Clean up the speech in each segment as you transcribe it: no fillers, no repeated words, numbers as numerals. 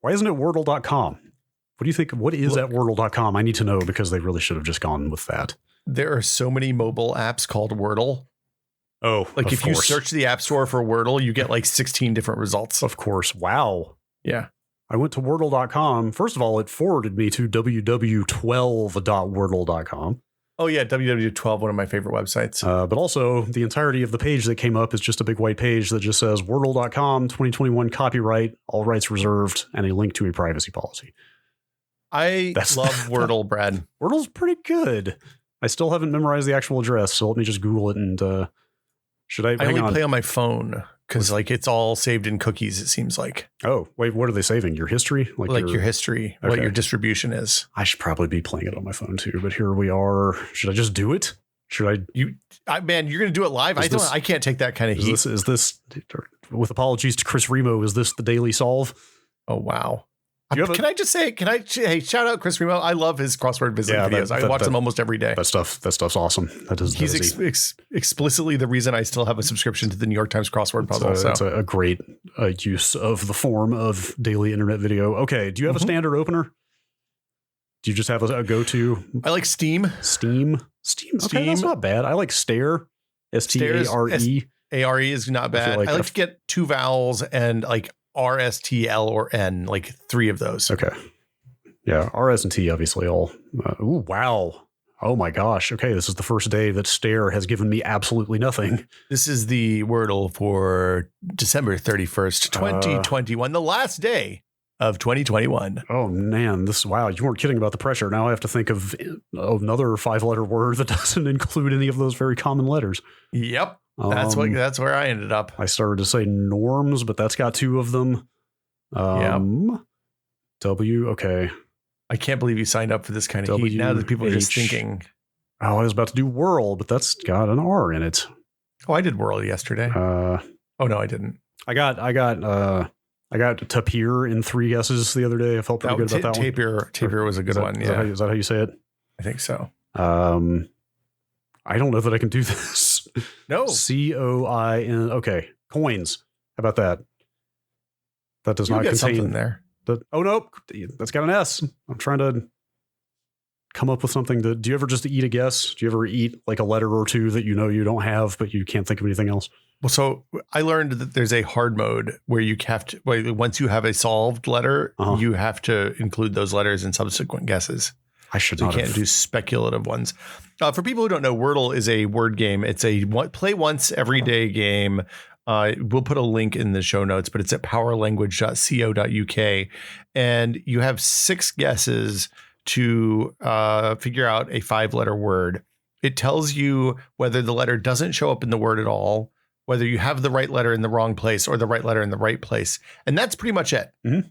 Why isn't it Wordle.com? What do you think? What is at Wordle.com? I need to know because they really should have just gone with that. There are so many mobile apps called Wordle. Oh, like if you search the App Store for Wordle, you get like 16 different results. Of course. Wow. Yeah. I went to Wordle.com. First of all, it forwarded me to www.12.wordle.com. Oh, yeah. www.12, one of my favorite websites. But also, the entirety of the page that came up is just a big white page that just says Wordle.com 2021 copyright, all rights reserved, and a link to a privacy policy. I love Wordle, Brad. Wordle's pretty good. I still haven't memorized the actual address, so let me just Google it and should I only play on my phone because like it's all saved in cookies, it seems like. Oh, wait, what are they saving? Your history? Like your history, okay. What your distribution is. I should probably be playing it on my phone too, but here we are. Should I just do it? Should I? Man, you're going to do it live? I can't take that kind of heat. Is this, with apologies to Chris Remo, is this the daily solve? Oh, wow. Can I just say, hey, shout out Chris Remo. I love his crossword videos. I watch them almost every day. That stuff's awesome. He's explicitly the reason I still have a subscription to the New York Times crossword puzzle. It's a great use of the form of daily internet video. Okay. Do you have a standard opener? Do you just have a go-to? I like Steam. Steam. Okay, that's not bad. I like Stare. Stare. ARE is not bad. I like to get two vowels and like R, S, T, L, or N, like three of those. Okay. Yeah. R, S, and T, obviously all. Ooh, wow. Oh my gosh. Okay. This is the first day that Stare has given me absolutely nothing. This is the Wordle for December 31st, 2021, the last day of 2021. Oh man. Wow. You weren't kidding about the pressure. Now I have to think of another 5-letter word that doesn't include any of those very common letters. Yep. That's where I ended up. I started to say norms, but that's got 2 of them. W. Okay. I can't believe you signed up for this kind of heat. Now that people are just thinking. Oh, I was about to do whirl, but that's got an R in it. Oh, I did whirl yesterday. Oh no, I didn't. I got tapir in 3 guesses the other day. I felt pretty good about that one. Tapir was a good one. Yeah. Is that how you say it? I think so. I don't know that I can do this. No. COIN. Okay. Coins. How about that? That does not contain there. Oh, nope. That's got an S. I'm trying to come up with something do you ever just eat a guess? Do you ever eat like a letter or 2 that you know you don't have, but you can't think of anything else? Well, so I learned that there's a hard mode where you have to, once you have a solved letter, you have to include those letters in subsequent guesses. I should not. You can't do speculative ones. For people who don't know, Wordle is a word game. It's a play once every day game. We'll put a link in the show notes, but it's at powerlanguage.co.uk. And you have 6 guesses to figure out a 5-letter word. It tells you whether the letter doesn't show up in the word at all, whether you have the right letter in the wrong place or the right letter in the right place. And that's pretty much it. Mm-hmm.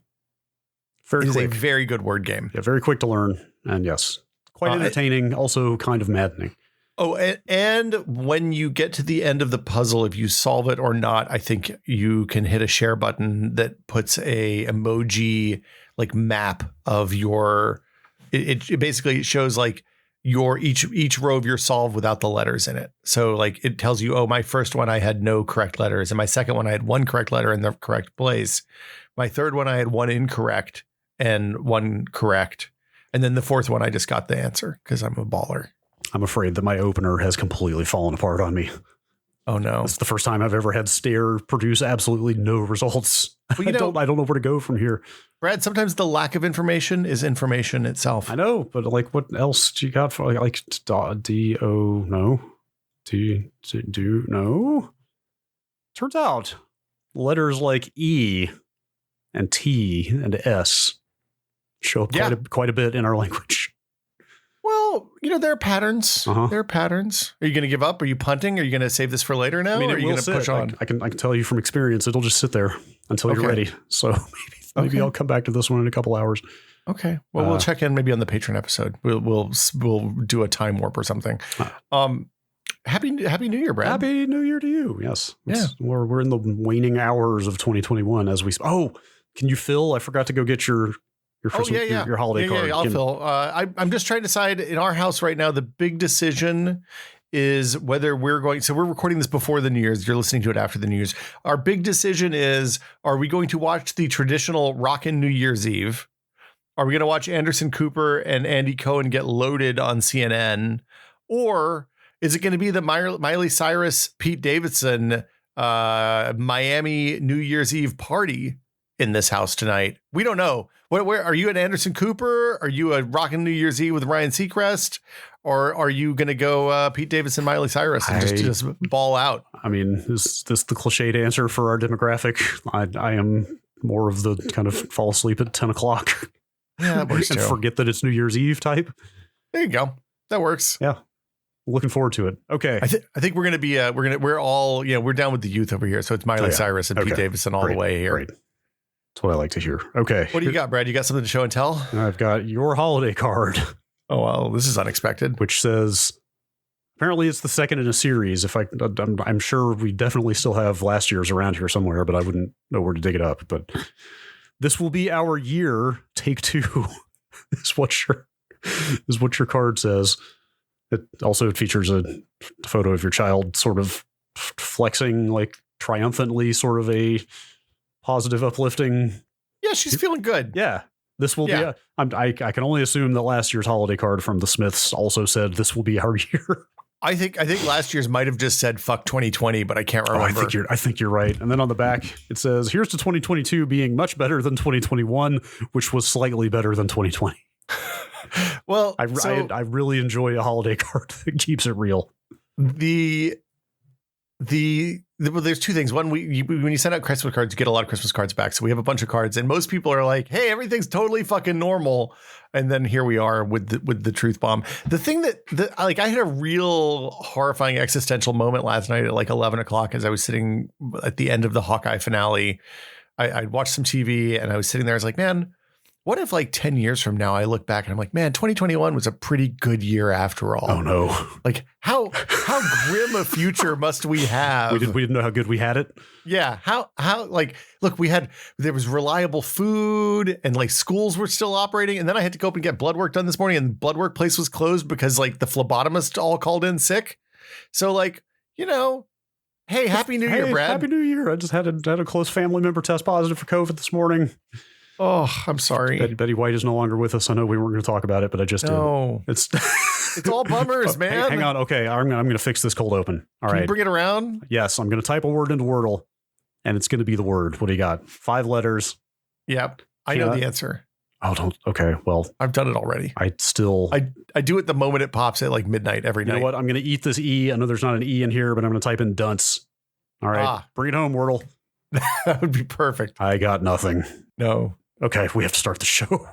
It's a very good word game. Yeah, very quick to learn. And yes, quite entertaining, also kind of maddening. Oh, and when you get to the end of the puzzle, if you solve it or not, I think you can hit a share button that puts a emoji like map of your, it basically shows like your each row of your solve without the letters in it. So like it tells you, oh, my first one, I had no correct letters. And my second one, I had 1 correct letter in the correct place. My third one, I had 1 incorrect and 1 correct. And then the 4th one, I just got the answer because I'm a baller. I'm afraid that my opener has completely fallen apart on me. Oh, no. It's the first time I've ever had Stare produce absolutely no results. Well, I don't know where to go from here. Brad, sometimes the lack of information is information itself. I know, but like what else do you got for like D-O, no? Do no? Turns out letters like E and T and S show up quite a bit in our language. Well, there are patterns. There are patterns. Are you going to give up? Are you punting? Are you going to save this for later now? I mean, or are you going to push on? I can tell you from experience, it'll just sit there until you're ready. So maybe I'll come back to this one in a couple hours. Okay. Well, we'll check in maybe on the Patreon episode. We'll do a time warp or something. Happy New Year, Brad. Happy New Year to you. Yes. Yeah. We're in the waning hours of 2021 as we. Oh, can you fill? I forgot to go get your holiday card. Yeah, I'll fill. I'm just trying to decide in our house right now. The big decision is whether we're going. So we're recording this before the New Year's. You're listening to it after the New Year's. Our big decision is: are we going to watch the traditional Rockin' New Year's Eve? Are we going to watch Anderson Cooper and Andy Cohen get loaded on CNN, or is it going to be the Miley Cyrus, Pete Davidson, Miami New Year's Eve party in this house tonight? We don't know. Where are you at Anderson Cooper? Are you a Rockin' New Year's Eve with Ryan Seacrest? Or are you going to go Pete Davidson, Miley Cyrus and just ball out? I mean, is this the cliched answer for our demographic? I am more of the kind of fall asleep at 10 o'clock. Yeah, that works and too. Forget that it's New Year's Eve type. There you go. That works. Yeah. Looking forward to it. Okay. I think we're going to be, we're all, we're down with the youth over here. So it's Miley Cyrus and Pete Davidson all the way here. Great. That's what I like to hear. Okay. What do you got, Brad? You got something to show and tell? I've got your holiday card. Oh, well, this is unexpected. Which says, apparently it's the second in a series. I'm sure we definitely still have last year's around here somewhere, but I wouldn't know where to dig it up. But this will be our year. Take 2 is what your card says. It also features a photo of your child sort of flexing like triumphantly, sort of a positive, uplifting. Yeah, she's feeling good. Yeah. This will be, I can only assume that last year's holiday card from the Smiths also said this will be our year. I think last year's might have just said fuck 2020, but I can't remember. I think you're right. And then on the back, it says, here's to 2022 being much better than 2021, which was slightly better than 2020. Well, I really enjoy a holiday card that keeps it real. There's two things. One, when you send out Christmas cards, you get a lot of Christmas cards back. So we have a bunch of cards, and most people are like, "Hey, everything's totally fucking normal." And then here we are with the truth bomb. The thing that I had a real horrifying existential moment last night at like 11 o'clock as I was sitting at the end of the Hawkeye finale. I'd watched some TV and I was sitting there. I was like, man, what if like 10 years from now, I look back and I'm like, man, 2021 was a pretty good year after all. Oh no. Like how grim a future must we have? We didn't know how good we had it. Yeah. How like, look, there was reliable food and like schools were still operating. And then I had to go up and get blood work done this morning, and the blood work place was closed because like the phlebotomist all called in sick. So like, hey, happy New Year, Brad. Happy New Year. I just had a close family member test positive for COVID this morning. Oh, I'm sorry. Betty White is no longer with us. I know we weren't going to talk about it, but I just did. It's all bummers, man. Hang on. Okay, I'm going to fix this cold open. All right. Can you bring it around? Yes, I'm going to type a word into Wordle, and it's going to be the word. What do you got? 5 letters. Yep. I know the answer. Oh, don't. Okay, well. I've done it already. I do it the moment it pops at like midnight every night. You know what? I'm going to eat this E. I know there's not an E in here, but I'm going to type in dunce. All right. Bring it home, Wordle. That would be perfect. I got nothing. No. Okay, we have to start the show.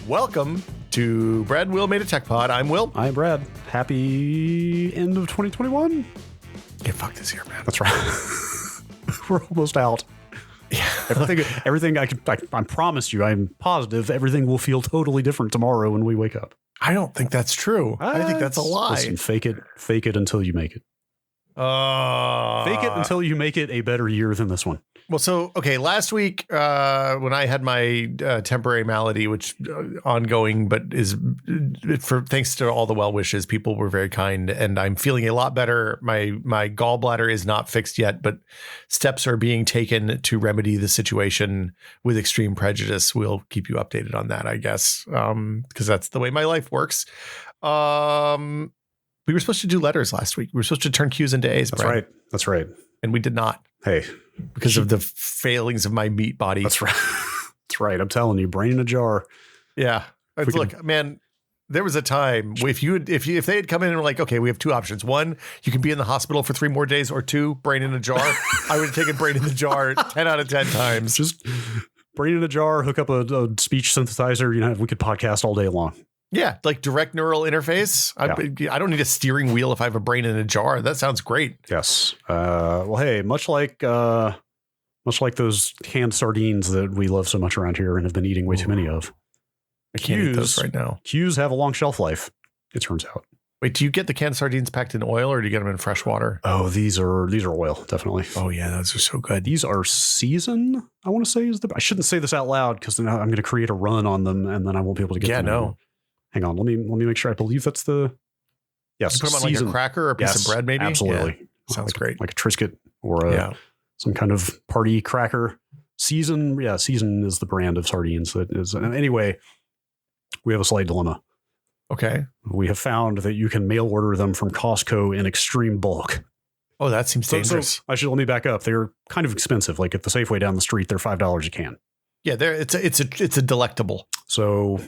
Welcome to Brad Will Made a Tech Pod. I'm Will. I'm Brad. Happy end of 2021. Get fucked this year, man. That's right. We're almost out. Yeah. Everything I promise you, I'm positive everything will feel totally different tomorrow when we wake up. I don't think that's true. I think that's a lie. Listen, fake it until you make it. Fake it until you make it a better year than this one. Well, so, okay, last week when I had my temporary malady, which ongoing, but is thanks to all the well wishes, people were very kind, and I'm feeling a lot better. My gallbladder is not fixed yet, but steps are being taken to remedy the situation with extreme prejudice. We'll keep you updated on that, I guess, because that's the way my life works. We were supposed to do letters last week. We were supposed to turn Q's into A's. That's right. And we did not. Hey. Because of the failings of my meat body. That's right. That's right. I'm telling you, brain in a jar. Yeah. Look, man, there was a time if they had come in and were like, okay, we have 2 options. 1, you can be in the hospital for 3 more days, or 2, brain in a jar. I would have taken brain in the jar 10 out of 10 times. Just brain in a jar, hook up a speech synthesizer. We could podcast all day long. Yeah, like direct neural interface. I don't need a steering wheel if I have a brain in a jar. That sounds great. Yes. Well, hey, much like those canned sardines that we love so much around here and have been eating way too many of. I can't eat those right now. Q's have a long shelf life, it turns out. Wait, do you get the canned sardines packed in oil or do you get them in fresh water? Oh, these are oil, definitely. Oh yeah, those are so good. These are season, I want to say I shouldn't say this out loud because then I'm going to create a run on them and then I won't be able to get them. No. Hang on, let me make sure. I believe that's the yes. You put them on like a cracker or a piece of bread, maybe. Absolutely, sounds great. Like a Triscuit or some kind of party cracker. Season is the brand of sardines that is. Anyway, we have a slight dilemma. Okay, we have found that you can mail order them from Costco in extreme bulk. Oh, that seems dangerous. So let me back up. They're kind of expensive. Like at the Safeway down the street, they're $5 a can. Yeah, it's a delectable. So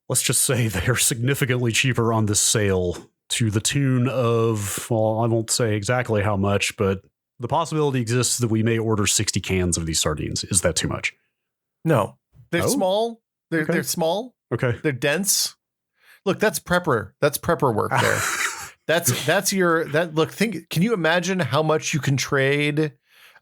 let's just say they're significantly cheaper on this sale to the tune of, well, I won't say exactly how much, but the possibility exists that we may order 60 cans of these sardines. Is that too much? No, they're small. They're small. Okay. They're dense. Look, that's prepper. That's prepper work there. Can you imagine how much you can trade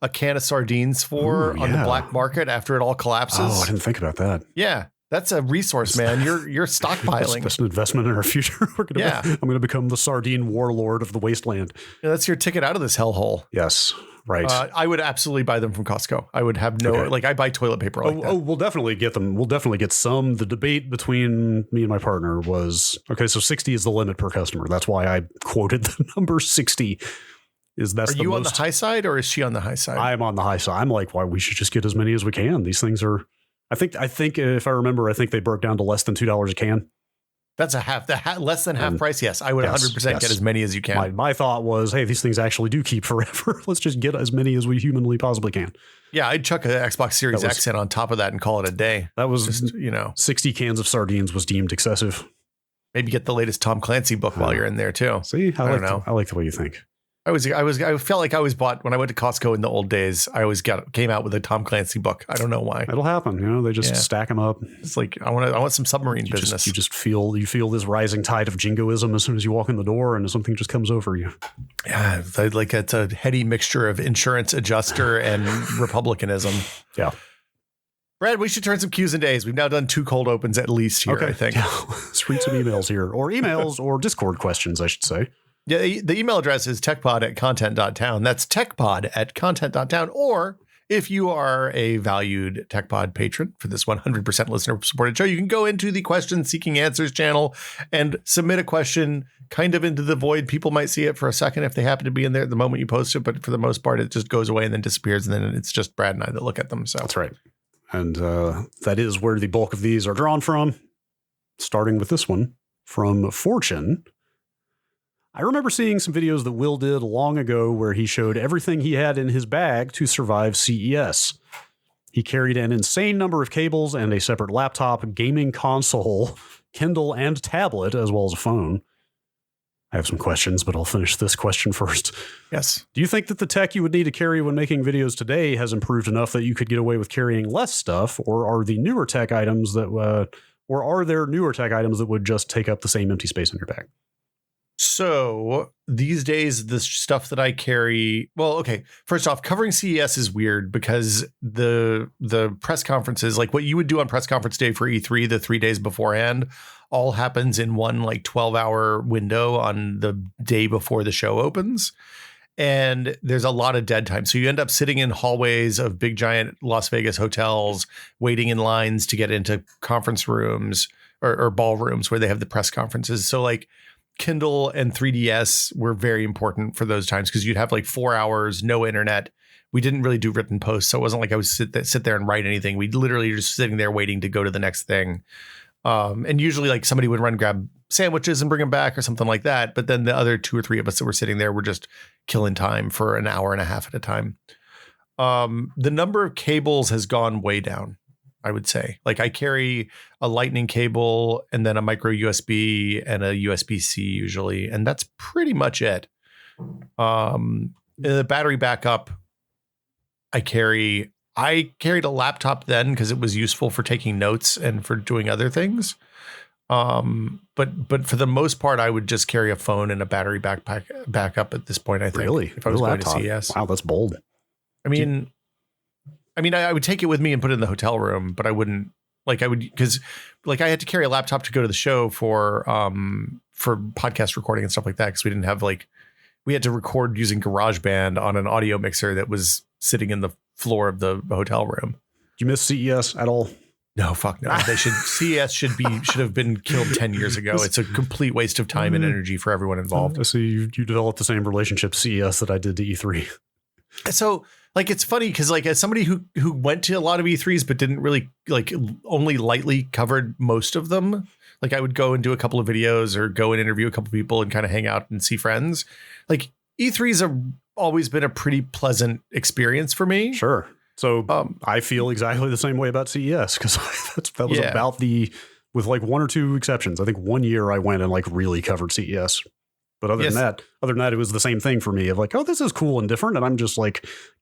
a can of sardines for on the black market after it all collapses? Oh, I didn't think about that. Yeah. That's a resource, man. You're stockpiling. That's an investment in our future. I'm going to become the sardine warlord of the Wasteland. Yeah, that's your ticket out of this hellhole. Yes, right. I would absolutely buy them from Costco. I would have I buy toilet paper like that. Oh, we'll definitely get them. We'll definitely get some. The debate between me and my partner was, okay, so 60 is the limit per customer. That's why I quoted the number 60. Are you on the high side or is she on the high side? I'm on the high side. I'm like, why we should just get as many as we can. These things are... I think if I remember, I think they broke down to less than $2 a can. That's less than half price. Yes, I would 100% get as many as you can. My thought was, hey, these things actually do keep forever. Let's just get as many as we humanly possibly can. Yeah, I'd chuck an Xbox Series X in on top of that and call it a day. That was just, 60 cans of sardines was deemed excessive. Maybe get the latest Tom Clancy book while you're in there too. See, I like the way you think. I felt like I always bought when I went to Costco in the old days. I always came out with a Tom Clancy book. I don't know why. It'll happen. They just stack them up. It's like I want some submarine business. You feel this rising tide of jingoism as soon as you walk in the door, and something just comes over you. Yeah, like it's a heady mixture of insurance adjuster and republicanism. Yeah. Brad, we should turn some Q's into A's. We've now done 2 cold opens at least here. Okay. I think. Yeah. Let's read some emails here, or Discord questions, I should say. Yeah, the email address is techpod@content.town. That's techpod@content.town. Or if you are a valued TechPod patron for this 100% listener supported show, you can go into the question seeking answers channel and submit a question kind of into the void. People might see it for a second if they happen to be in there at the moment you post it, but for the most part, it just goes away and then disappears. And then it's just Brad and I that look at them. So that's right. And that is where the bulk of these are drawn from, starting with this one from Fortune. I remember seeing some videos that Will did long ago where he showed everything he had in his bag to survive CES. He carried an insane number of cables and a separate laptop, gaming console, Kindle, and tablet, as well as a phone. I have some questions, but I'll finish this question first. Yes. Do you think that the tech you would need to carry when making videos today has improved enough that you could get away with carrying less stuff, or are there newer tech items that would just take up the same empty space in your bag? So these days, the stuff that I carry, well, okay, first off, covering CES is weird because the press conferences, like what you would do on press conference day for E3, the 3 days beforehand, all happens in one like 12-hour window on the day before the show opens. And there's a lot of dead time. So you end up sitting in hallways of big, giant Las Vegas hotels, waiting in lines to get into conference rooms or ballrooms where they have the press conferences. So like, Kindle and 3DS were very important for those times because you'd have like 4 hours, no internet. We didn't really do written posts, so it wasn't like I would sit there and write anything. We literally just sitting there waiting to go to the next thing. And usually like somebody would run and grab sandwiches and bring them back or something like that. But then the other 2 or 3 of us that were sitting there were just killing time for an hour and a half at a time. The number of cables has gone way down, I would say. Like I carry a lightning cable and then a micro USB and a USB-C usually. And that's pretty much it. The battery backup, I carried a laptop then because it was useful for taking notes and for doing other things. But for the most part, I would just carry a phone and a battery backup at this point. I think Really, if I was going to CES. Wow, that's bold. I mean, I would take it with me and put it in the hotel room, but I wouldn't because I had to carry a laptop to go to the show for podcast recording and stuff like that. Cause we didn't have we had to record using GarageBand on an audio mixer that was sitting in the floor of the hotel room. Do you miss CES at all? No, fuck no. CES should have been killed 10 years ago. It's a complete waste of time and energy for everyone involved. So you developed the same relationship to CES that I did to E3. So it's funny because as somebody who went to a lot of E3s but didn't really only lightly covered most of them, I would go and do a couple of videos or go and interview a couple of people and kind of hang out and see friends. E3s have always been a pretty pleasant experience for me. Sure. So I feel exactly the same way about CES because that was about with one or two exceptions. I think 1 year I went and really covered CES. But other than that, it was the same thing for me of this is cool and different. And I'm just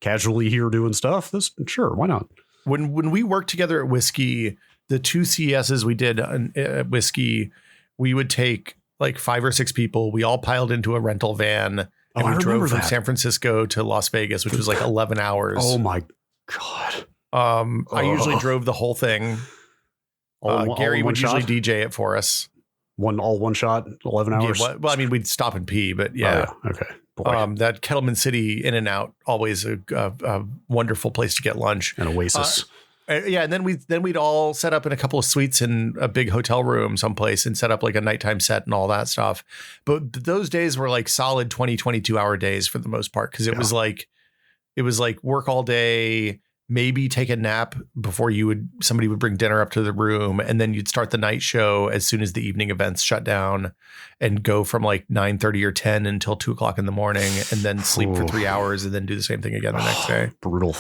casually here doing stuff. Sure, why not? When we worked together at Whiskey, the 2 CESs we did at Whiskey, we would take 5 or 6 people. We all piled into a rental van and we drove from San Francisco to Las Vegas, which was 11 hours. Oh my God. I usually drove the whole thing. Gary would usually DJ it for us. One shot, 11 hours. Yeah, well, we'd stop and pee, but yeah. Oh, okay. Boy. That Kettleman City In and Out, always a wonderful place to get lunch. An oasis. And then we'd all set up in a couple of suites in a big hotel room someplace and set up a nighttime set and all that stuff. But those days were solid 20, 22 hour days for the most part. Cause it was work all day, maybe take a nap before somebody would bring dinner up to the room. And then you'd start the night show as soon as the evening events shut down and go from 9:30 or 10 until 2:00 in the morning and then sleep for 3 hours and then do the same thing again the next day. Brutal.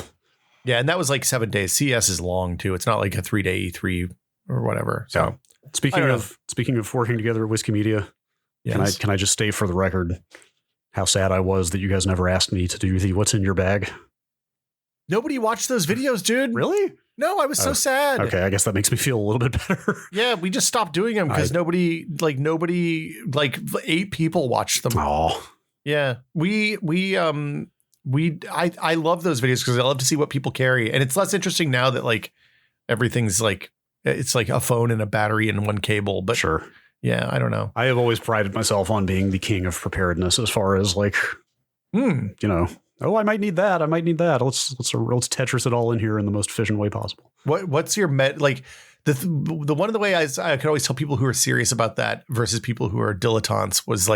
Yeah. And that was 7 days. CS is long too. It's not a 3-day E3 or whatever. So speaking of working together at Whiskey Media, can I just state for the record how sad I was that you guys never asked me to do the What's in Your Bag? Nobody watched those videos, dude. Really? No, I was so sad. Okay, I guess that makes me feel a little bit better. Yeah, we just stopped doing them because nobody 8 people watched them. Oh. Yeah. I love those videos because I love to see what people carry. And it's less interesting now that everything's it's a phone and a battery and one cable. But sure. Yeah, I don't know. I have always prided myself on being the king of preparedness as far as oh, I might need that. Let's Tetris it all in here in the most efficient way possible. What's your the one of the ways I could always tell people who are serious about that versus people who are dilettantes was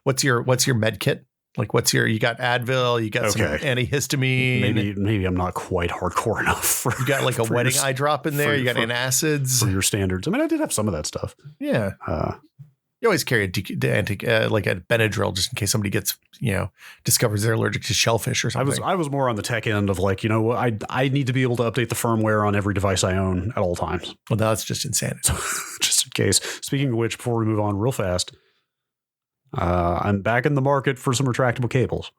what's your med kit? You got Advil, you got some antihistamine. Maybe I'm not quite hardcore enough. You got a wedding eye drop in there. You got antacids for your standards. I did have some of that stuff. Yeah. You always carry a Benadryl just in case somebody gets, discovers they're allergic to shellfish or something. I was more on the tech end of I need to be able to update the firmware on every device I own at all times. Well, that's just insanity. So, just in case. Speaking of which, before we move on real fast, I'm back in the market for some retractable cables.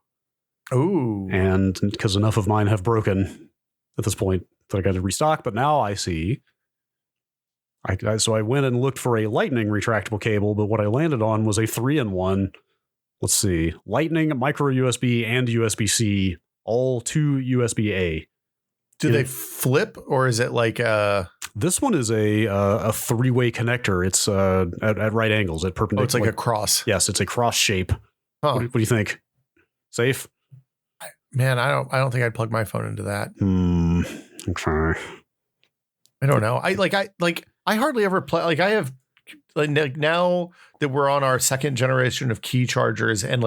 Ooh. And because enough of mine have broken at this point that I got to restock, but now I see. So I went and looked for a Lightning retractable cable, but what I landed on was a 3-in-1. Let's see, Lightning, micro USB, and USB-C, all to USB-A. Do they flip, or is it This one is a 3-way connector. It's at right angles, at perpendicular. Oh, it's like a cross. Yes, it's a cross shape. Huh. What do you think? Safe? Man, I don't think I'd plug my phone into that. Okay. I don't know. I hardly ever play. I have now that we're on our 2nd generation of key chargers, and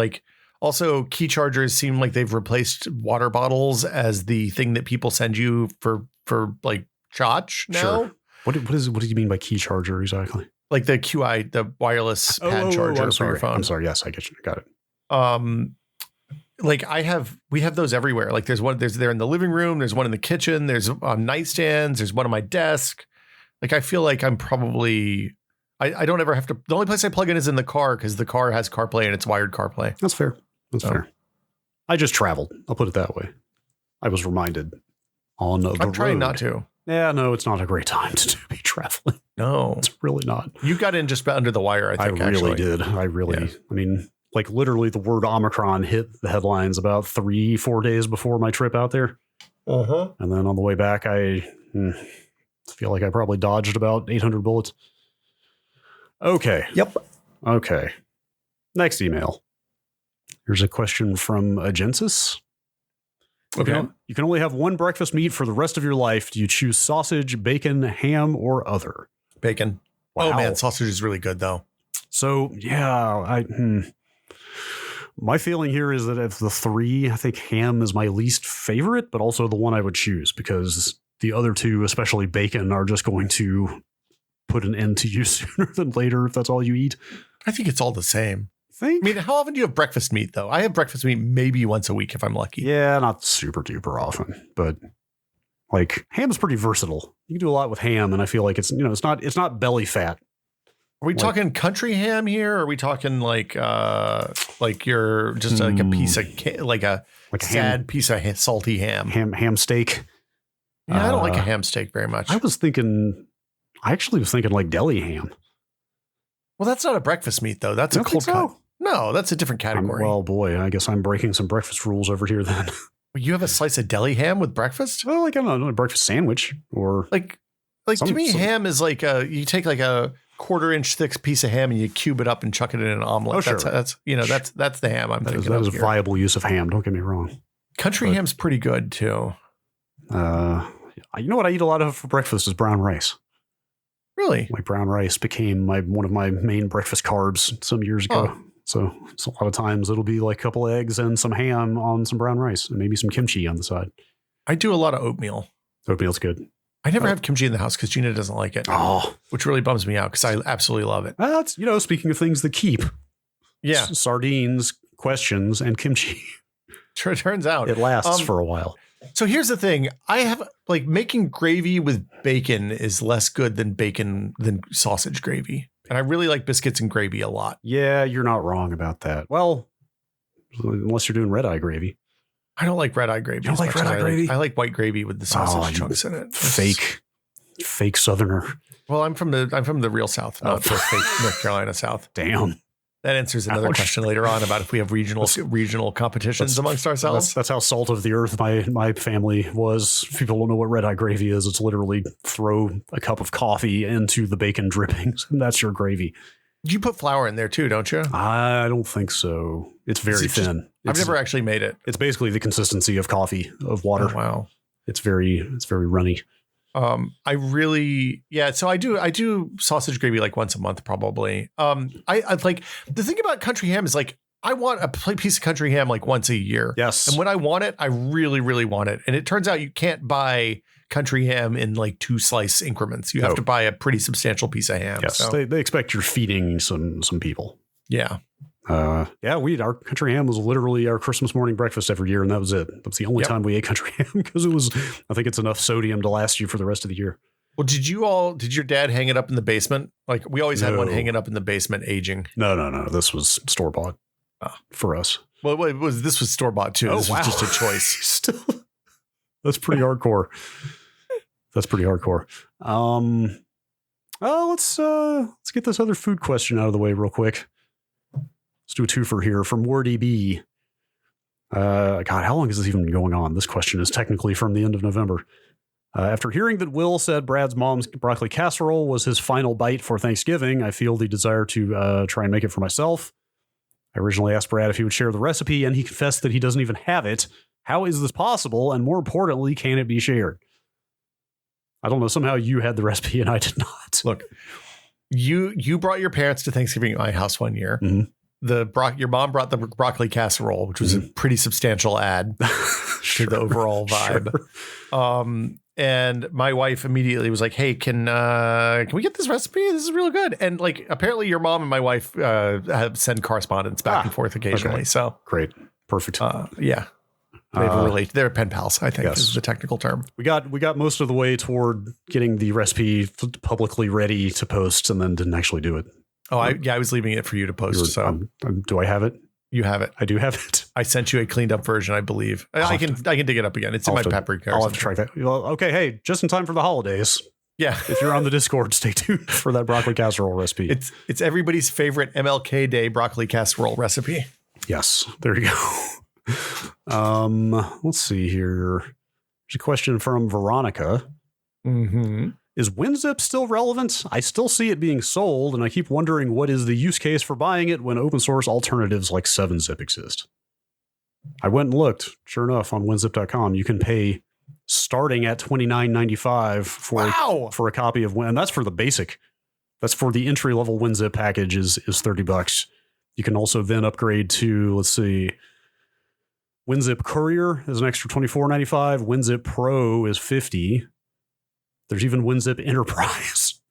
also key chargers seem like they've replaced water bottles as the thing that people send you for charge now. Sure. What do you mean by key charger exactly? The QI, the wireless pad charger for your phone. I'm sorry. Yes, I get you. Got it. We have those everywhere. There's there in the living room. There's one in the kitchen. There's on nightstands. There's one on my desk. I feel like I'm probably, I don't ever have to, the only place I plug in is in the car because the car has CarPlay and it's wired CarPlay. That's fair. That's fair. I just traveled. I'll put it that way. I was reminded on the road. I'm trying not to. Yeah, no, it's not a great time to be traveling. No, It's really not. you got in just about under the wire. I think I really actually. did. I mean, like literally the word Omicron hit the headlines about 3-4 days before my trip out there. Uh-huh. And then on the way back, I feel like I probably dodged about 800 bullets. Okay. Yep. Okay. Next email. Here's a question from Agensis. Okay. You can only have one breakfast meat for the rest of your life. Do you choose sausage, bacon, ham, or other? Bacon. Wow. Oh man, sausage is really good though. So yeah, my feeling here is that of the three, I think ham is my least favorite, but also the one I would choose because the other two, especially bacon, are just going to put an end to you sooner than later if that's all you eat. I think it's all the same. Think? I mean, how often do you have breakfast meat though? I have breakfast meat maybe once a week if I'm lucky. Yeah, not super duper often, but like ham is pretty versatile. You can do a lot with ham, and I feel like it's not belly fat. Are we talking country ham here? Or are we talking like you're just like a piece of like a sad piece of salty ham? Ham steak. Yeah, I don't like a ham steak very much. I actually was thinking like deli ham. Well, that's not a breakfast meat though. That's You a don't cold think so? cut. No, that's a different category. Well, boy, I guess I'm breaking some breakfast rules over here then. You have a slice of deli ham with breakfast? Well, like I don't know, a breakfast sandwich or Like to me, ham is like you take like a 1/4 inch thick piece of ham and you cube it up and chuck it in an omelet. Oh, sure. That's the ham I'm thinking that of is a here. viable use of ham. Don't get me wrong. Country ham's pretty good too. You know what I eat a lot of for breakfast is brown rice. Really? Like brown rice became one of my main breakfast carbs some years ago. Oh. So a lot of times it'll be like a couple eggs and some ham on some brown rice and maybe some kimchi on the side. I do a lot of oatmeal. Oatmeal's good. I never have kimchi in the house because Gina doesn't like it. Oh, Which really bums me out because I absolutely love it. that's speaking of things that keep. Yeah. Sardines, questions, and kimchi. Sure, it turns out. It lasts for a while. So here's the thing. I have like making gravy with bacon is less good than sausage gravy. And I really like biscuits and gravy a lot. Yeah, you're not wrong about that. Well, unless you're doing red eye gravy. I don't like red eye gravy. You don't like red eye gravy? I like white gravy with the sausage chunks in it. Fake Southerner. Well, I'm from the real South, not the fake North Carolina South. Damn. That answers another question later on about if we have regional competitions amongst ourselves. That's how salt of the earth my family was. If people don't know what red eye gravy is, it's literally throw a cup of coffee into the bacon drippings, and that's your gravy. You put flour in there too, don't you? I don't think so. It's very thin. I've never actually made it. It's basically the consistency of coffee, of water. Oh, wow. It's very runny. So I do sausage gravy like once a month, probably. I like the thing about country ham is like, I want a piece of country ham like once a year. Yes. And when I want it, I really, really want it. And it turns out you can't buy country ham in like 2 slice increments. You have to buy a pretty substantial piece of ham. Yes. So. They expect you're feeding some people. Yeah. Our country ham was literally our Christmas morning breakfast every year, and that was it. That was the only time we ate country ham because I think it's enough sodium to last you for the rest of the year. Well, did your dad hang it up in the basement? Like we always had one hanging up in the basement aging. No. This was store bought for us. Well, this was store bought too. This was just a choice. Still, that's pretty hardcore. Let's get this other food question out of the way real quick. Let's do a twofer here from Wardy B. God, how long is this even going on? This question is technically from the end of November. After hearing that Will said Brad's mom's broccoli casserole was his final bite for Thanksgiving, I feel the desire to try and make it for myself. I originally asked Brad if he would share the recipe, and he confessed that he doesn't even have it. How is this possible? And more importantly, can it be shared? I don't know. Somehow you had the recipe and I did not. Look, you brought your parents to Thanksgiving at my house one year. Mm-hmm. Your mom brought the broccoli casserole, which was a pretty substantial add to the overall vibe. Sure. And my wife immediately was like, "Hey, can we get this recipe? This is real good." And like, apparently, your mom and my wife have sent correspondence back and forth occasionally. Okay. So great, perfect. Yeah, they're pen pals. I think is the technical term. We got most of the way toward getting the recipe publicly ready to post, and then didn't actually do it. Oh, I was leaving it for you to post. Do I have it? You have it. I do have it. I sent you a cleaned up version, I believe. I can dig it up again. It's in my paprika. I'll have to try that. Well, okay. Hey, just in time for the holidays. Yeah. If you're on the Discord, stay tuned for that broccoli casserole recipe. It's everybody's favorite MLK Day broccoli casserole recipe. Yes, there you go. Let's see here. There's a question from Veronica. Mm-hmm. Is WinZip still relevant? I still see it being sold, and I keep wondering what is the use case for buying it when open source alternatives like 7-Zip exist. I went and looked. Sure enough, on WinZip.com, you can pay starting at $29.95 for a copy of Win. And that's for the basic. That's for the entry level WinZip package is $30. You can also then upgrade to, let's see, WinZip Courier is an extra $24.95. WinZip Pro is $50. There's even WinZip Enterprise.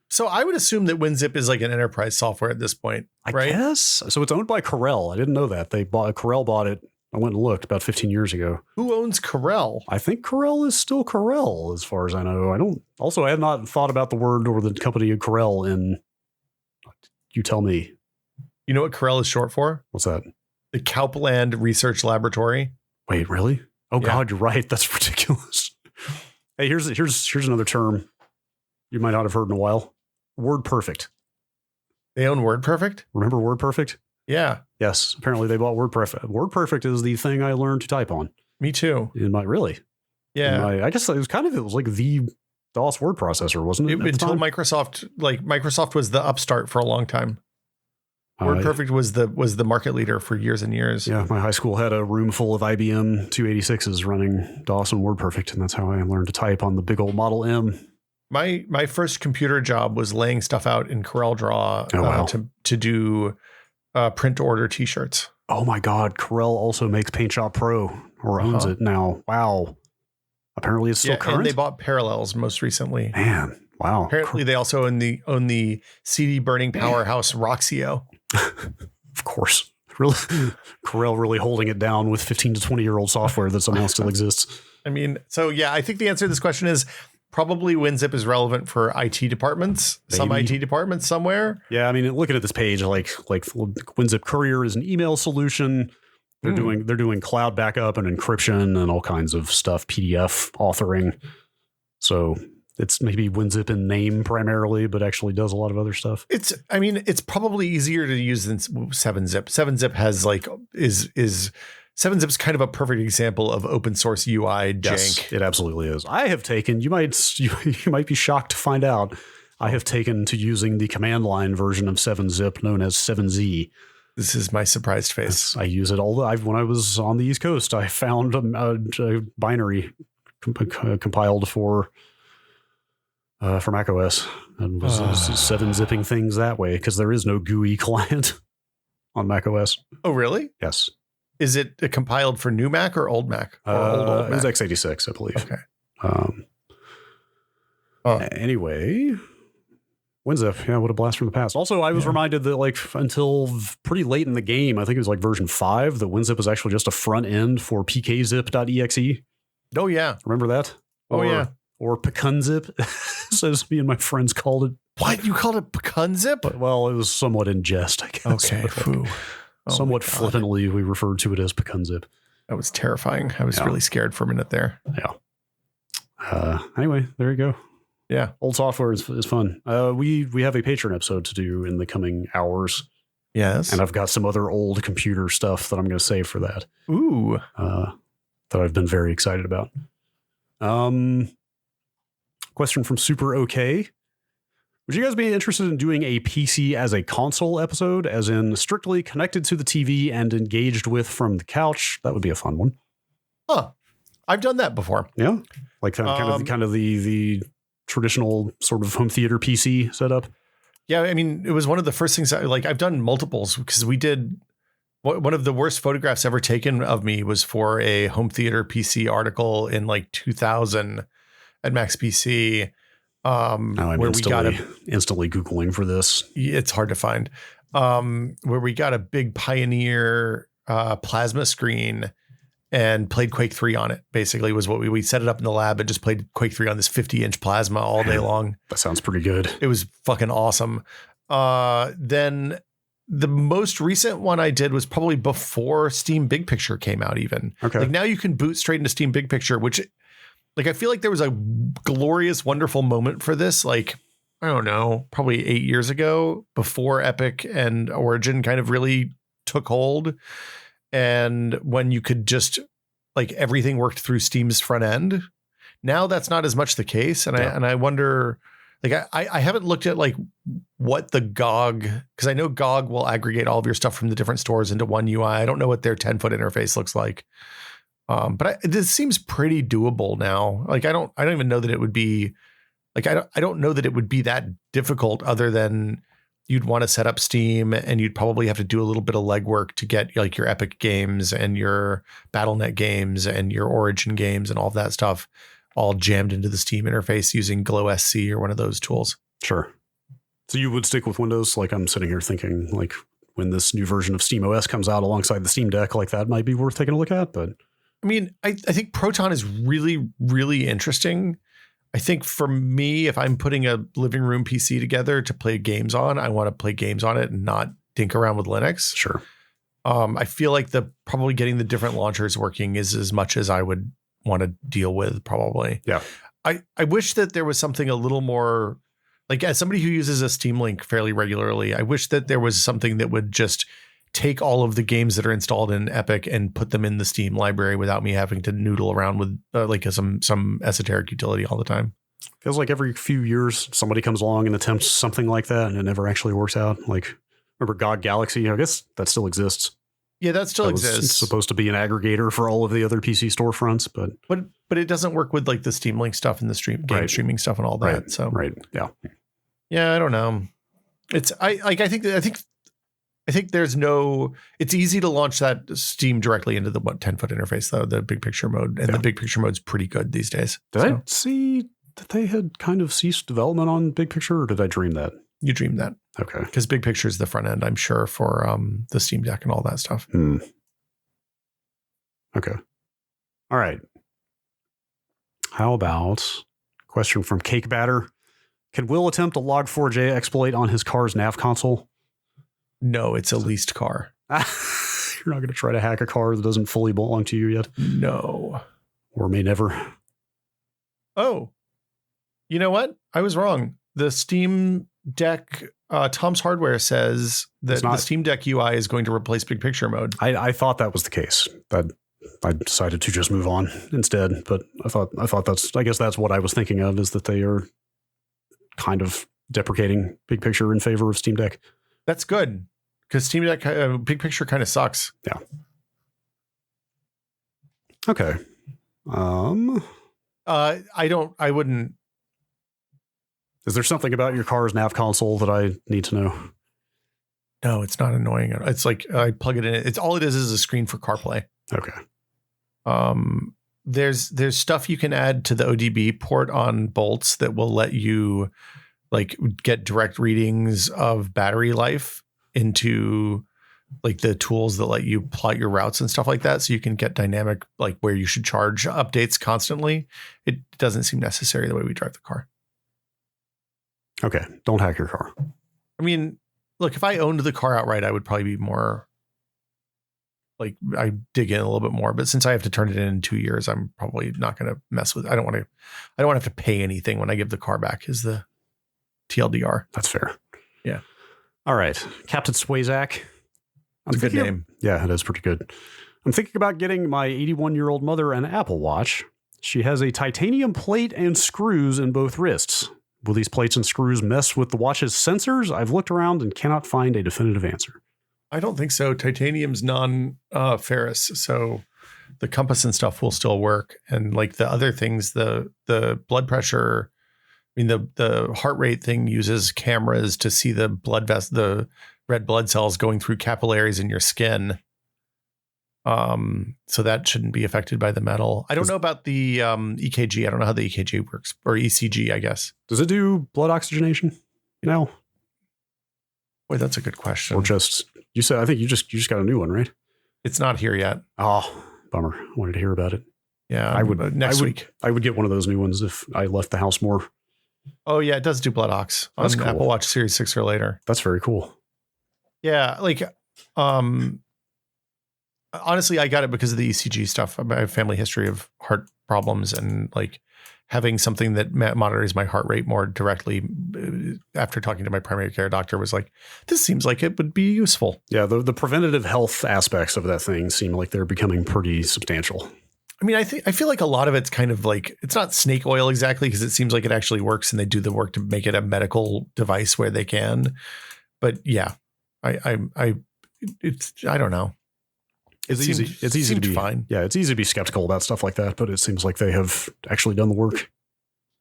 So I would assume that WinZip is like an enterprise software at this point, right? I guess. So it's owned by Corel. I didn't know that. Corel bought it. I went and looked about 15 years ago. Who owns Corel? I think Corel is still Corel, as far as I know. I have not thought about the word or the company of Corel in, you tell me. You know what Corel is short for? What's that? The Kaupland Research Laboratory. Wait, really? Oh Yeah. God, you're right. That's ridiculous. Hey, here's another term you might not have heard in a while. WordPerfect. They own WordPerfect? Remember WordPerfect? Yeah. Yes. Apparently they bought WordPerfect. WordPerfect is the thing I learned to type on. Me too. Really? Yeah. I guess it was like the DOS word processor, wasn't it? Until Microsoft was the upstart for a long time. WordPerfect was the market leader for years and years. Yeah, my high school had a room full of IBM 286s running DOS and WordPerfect, and that's how I learned to type on the big old Model M. My first computer job was laying stuff out in CorelDRAW to do print order T-shirts. Oh my God, Corel also makes PaintShop Pro or owns it now. Wow. Apparently it's still current. And they bought Parallels most recently. Man, wow. Apparently they also own the CD burning powerhouse Roxio. Of course. Really, Corel really holding it down with 15 to 20-year-old software that somehow still exists. I mean, so yeah, I think the answer to this question is probably WinZip is relevant for IT departments, Maybe. some IT departments somewhere. Yeah, I mean, looking at this page, like WinZip Courier is an email solution. They're doing cloud backup and encryption and all kinds of stuff, PDF authoring. So it's maybe WinZip in name primarily, but actually does a lot of other stuff. It's probably easier to use than 7-Zip. 7-Zip has is 7-Zip's kind of a perfect example of open source UI jank. Yes, it absolutely is. I have taken, you might be shocked to find out, I have taken to using the command line version of 7-Zip known as 7Z. This is my surprised face. I use it when I was on the East Coast. I found a binary compiled for macOS and was 7-zipping things that way because there is no GUI client on macOS. Oh, really? Yes. Is it compiled for new Mac or old Mac? Or old Mac? It was x86, I believe. Okay. Anyway, WinZip, yeah, what a blast from the past. Also, I was reminded that until pretty late in the game, I think it was version 5, that WinZip was actually just a front end for pkzip.exe. Oh, yeah. Remember that? Or PecunZip, as me and my friends called it. What? You called it PecunZip? Well, it was somewhat in jest, I guess. Okay. Somewhat flippantly, we referred to it as PecunZip. That was terrifying. I was really scared for a minute there. Yeah. Anyway, there you go. Yeah. Old software is fun. We have a Patreon episode to do in the coming hours. Yes. And I've got some other old computer stuff that I'm going to save for that. Ooh. That I've been very excited about. Question from Super OK. Would you guys be interested in doing a PC as a console episode, as in strictly connected to the TV and engaged with from the couch? That would be a fun one. Huh. I've done that before. Yeah. Like kind of the traditional sort of home theater PC setup. Yeah. I mean, it was one of the first things I've done multiples because we did one of the worst photographs ever taken of me was for a home theater PC article in 2000 at Max PC. I'm where instantly Googling for this. It's hard to find. Where we got a big Pioneer plasma screen and played Quake 3 on it. Basically, was what we set it up in the lab and just played Quake 3 on this 50-inch plasma all day long. That sounds pretty good. It was fucking awesome. Then the most recent one I did was probably before Steam Big Picture came out. Even okay. Now you can boot straight into Steam Big Picture, which Like, I feel like there was a glorious, wonderful moment for this. Like, I don't know, probably 8 years ago, before Epic and Origin kind of really took hold. And when you could just like everything worked through Steam's front end. Now that's not as much the case. And I wonder, like, I haven't looked at like what the GOG, because I know GOG will aggregate all of your stuff from the different stores into one UI. I don't know what their 10-foot interface looks like. But this seems pretty doable now. Like, I don't even know that it would be like, I don't know that it would be that difficult, other than you'd want to set up Steam and you'd probably have to do a little bit of legwork to get like your Epic games and your Battle.net games and your Origin games and all of that stuff all jammed into the Steam interface using Glow SC or one of those tools. Sure. So you would stick with Windows? Like, I'm sitting here thinking, like, when this new version of SteamOS comes out alongside the Steam Deck, like, that might be worth taking a look at. But I mean, I think Proton is really, really interesting. I think for me, if I'm putting a living room PC together to play games on, I want to play games on it and not dink around with Linux. Sure. I feel like probably getting the different launchers working is as much as I would want to deal with, probably. Yeah. I wish that there was something a little more, like, as somebody who uses a Steam Link fairly regularly, I wish that there was something that would just take all of the games that are installed in Epic and put them in the Steam library without me having to noodle around with like some esoteric utility all the time. Feels like every few years somebody comes along and attempts something like that and it never actually works out. Like, remember GOG Galaxy? I guess that still exists. Yeah, that still exists. It's supposed to be an aggregator for all of the other PC storefronts, but it doesn't work with like the Steam Link stuff and the game streaming stuff and all that. Right. So Yeah, I don't know. I think there's no. It's easy to launch that Steam directly into the 10-foot interface, though, the big picture mode, and the big picture mode's pretty good these days. Did I see that they had kind of ceased development on Big Picture, or did I dream that? You dreamed that. Okay. Because Big Picture is the front end, I'm sure, for the Steam Deck and all that stuff. Okay. All right. How about question from Cake Batter? Can Will attempt a Log4j exploit on his car's nav console? No, it's a leased car. You're not going to try to hack a car that doesn't fully belong to you yet? No. Or may never. Oh, you know what? I was wrong. The Steam Deck, Tom's Hardware says that the Steam Deck UI is going to replace Big Picture mode. I thought that was the case. I decided to just move on instead, but I thought I guess that's what I was thinking of, is that they are kind of deprecating Big Picture in favor of Steam Deck. That's good, because Steam Deck Big Picture kind of sucks. Yeah. Okay. I wouldn't. Is there something about your car's nav console that I need to know? No, it's not annoying. It's like I plug it in. It's all it is a screen for CarPlay. Okay. There's stuff you can add to the ODB port on bolts that will let you like get direct readings of battery life into like the tools that let you plot your routes and stuff like that. So you can get dynamic, like where you should charge updates constantly. It doesn't seem necessary the way we drive the car. Okay. Don't hack your car. I mean, look, if I owned the car outright, I would probably be more like I dig in a little bit more, but since I have to turn it in 2 years, I'm probably not going to mess with it. I don't want to have to pay anything when I give the car back, is the TLDR. That's fair. Yeah. All right. Captain Swayzak. That's a good name. Yeah, it is pretty good. I'm thinking about getting my 81-year-old mother an Apple Watch. She has a titanium plate and screws in both wrists. Will these plates and screws mess with the watch's sensors? I've looked around and cannot find a definitive answer. I don't think so. Titanium's non-ferrous, so the compass and stuff will still work. And like the other things, the blood pressure, I mean, the heart rate thing uses cameras to see the the red blood cells going through capillaries in your skin. So that shouldn't be affected by the metal. I don't know about the EKG. I don't know how the EKG works, or ECG, I guess. Does it do blood oxygenation? No. Boy, that's a good question. Or just, I think you just got a new one, right? It's not here yet. Oh, bummer. I wanted to hear about it. Yeah, I would next week. I would get one of those new ones if I left the house more. Oh yeah, it does do blood ox on That's cool. Apple Watch Series 6 or later. That's very cool. Yeah, like honestly, I got it because of the ECG stuff. I have a family history of heart problems, and like having something that monitors my heart rate more directly after talking to my primary care doctor was like, this seems like it would be useful. Yeah, the preventative health aspects of that thing seem like they're becoming pretty substantial. I mean, I feel like a lot of it's kind of like, it's not snake oil exactly, because it seems like it actually works and they do the work to make it a medical device where they can. But yeah, I don't know. It's easy to be fine. Yeah, it's easy to be skeptical about stuff like that, but it seems like they have actually done the work.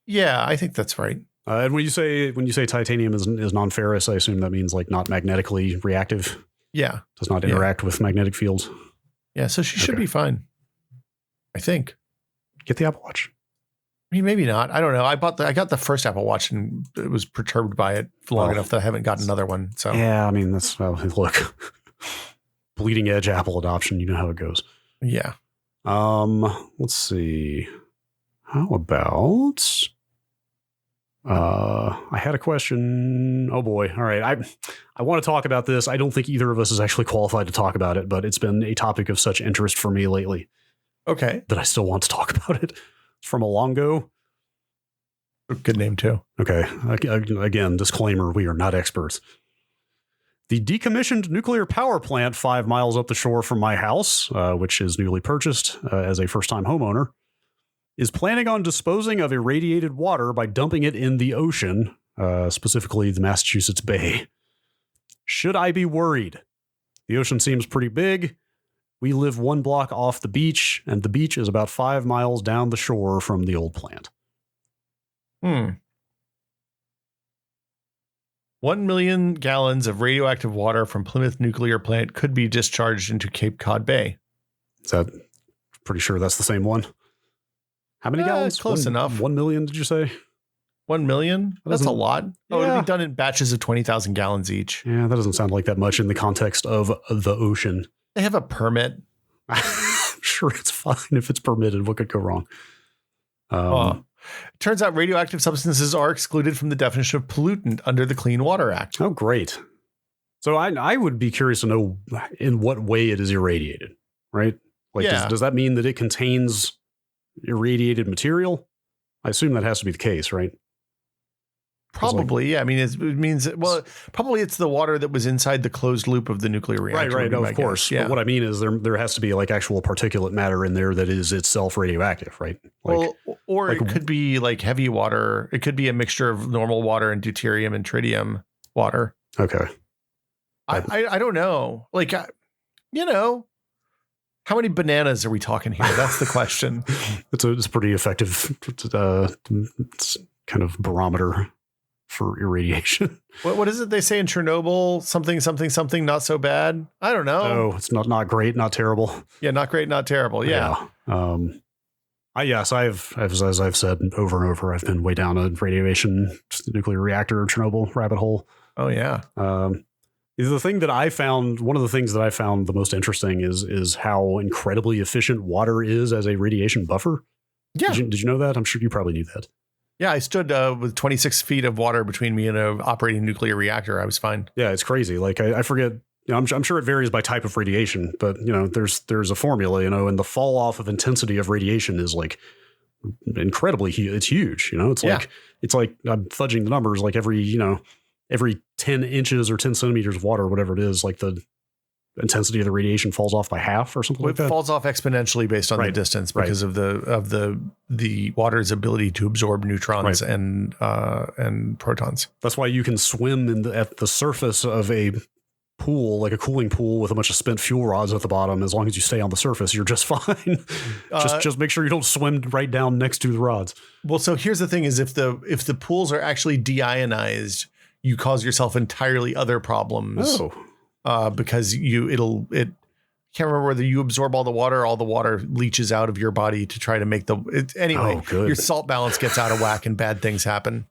Yeah, I think that's right. And when you say titanium is non-ferrous, I assume that means like not magnetically reactive. Yeah, does not interact with magnetic fields. Yeah, so she should be fine, I think. Get the Apple Watch. I mean, maybe not. I don't know. I got the first Apple Watch and it was perturbed by it long enough that I haven't gotten another one. So yeah, I mean look. Bleeding edge Apple adoption, you know how it goes. Yeah. Let's see. How about I had a question. Oh boy. All right. I want to talk about this. I don't think either of us is actually qualified to talk about it, but it's been a topic of such interest for me lately. Okay. That I still want to talk about it. It's from Alongo. Good name too. Okay. Again, disclaimer, we are not experts. The decommissioned nuclear power plant 5 miles up the shore from my house, which is newly purchased as a first-time homeowner, is planning on disposing of irradiated water by dumping it in the ocean, specifically the Massachusetts Bay. Should I be worried? The ocean seems pretty big. We live 1 block off the beach, and the beach is about 5 miles down the shore from the old plant. 1 million gallons of radioactive water from Plymouth nuclear plant could be discharged into Cape Cod Bay. Is that pretty sure that's the same one? How many gallons? Close enough. 1 million, did you say? 1 million? That's a lot. Oh, Yeah. it'll be done in batches of 20,000 gallons each. Yeah, that doesn't sound like that much in the context of the ocean. They have a permit. Sure, it's fine if it's permitted. What could go wrong? Turns out radioactive substances are excluded from the definition of pollutant under the Clean Water Act. Oh, great. So I would be curious to know in what way it is irradiated, right? Like, does that mean that it contains irradiated material? I assume that has to be the case, right? Probably, yeah. I mean, it means, well, probably it's the water that was inside the closed loop of the nuclear reactor. Right. No, of course. Yeah. But what I mean is there has to be like actual particulate matter in there that is itself radioactive, right? Like, well, or it could be like heavy water. It could be a mixture of normal water and deuterium and tritium water. Okay. I don't know. Like, how many bananas are we talking here? That's the question. It's a pretty effective it's kind of barometer for irradiation. What is it they say in Chernobyl? Something not so bad. I don't know. Oh, it's not great, not terrible. Yeah, not great, not terrible. Yeah. Yes, as I've said over and over, I've been way down a radiation nuclear reactor Chernobyl rabbit hole. Oh yeah. The thing that I found, one of the things that I found the most interesting is how incredibly efficient water is as a radiation buffer. Yeah. Did you know that? I'm sure you probably knew that. Yeah, I stood with 26 feet of water between me and an operating nuclear reactor. I was fine. Yeah, it's crazy. Like I forget. I'm sure it varies by type of radiation, but there's a formula. And the fall off of intensity of radiation is like incredibly huge. It's huge. It's like I'm fudging the numbers. Like every 10 inches or 10 centimeters of water, whatever it is, like the intensity of the radiation falls off by half or something like that. It falls off exponentially based on the distance because of the water's ability to absorb neutrons and protons. That's why you can swim at the surface of a pool, like a cooling pool with a bunch of spent fuel rods at the bottom. As long as you stay on the surface, you're just fine. Just make sure you don't swim right down next to the rods. Well, so here's the thing: is if the pools are actually deionized, you cause yourself entirely other problems. Because it can't remember whether you absorb all the water leaches out of your body to try to make anyway. Your salt balance gets out of whack and bad things happen.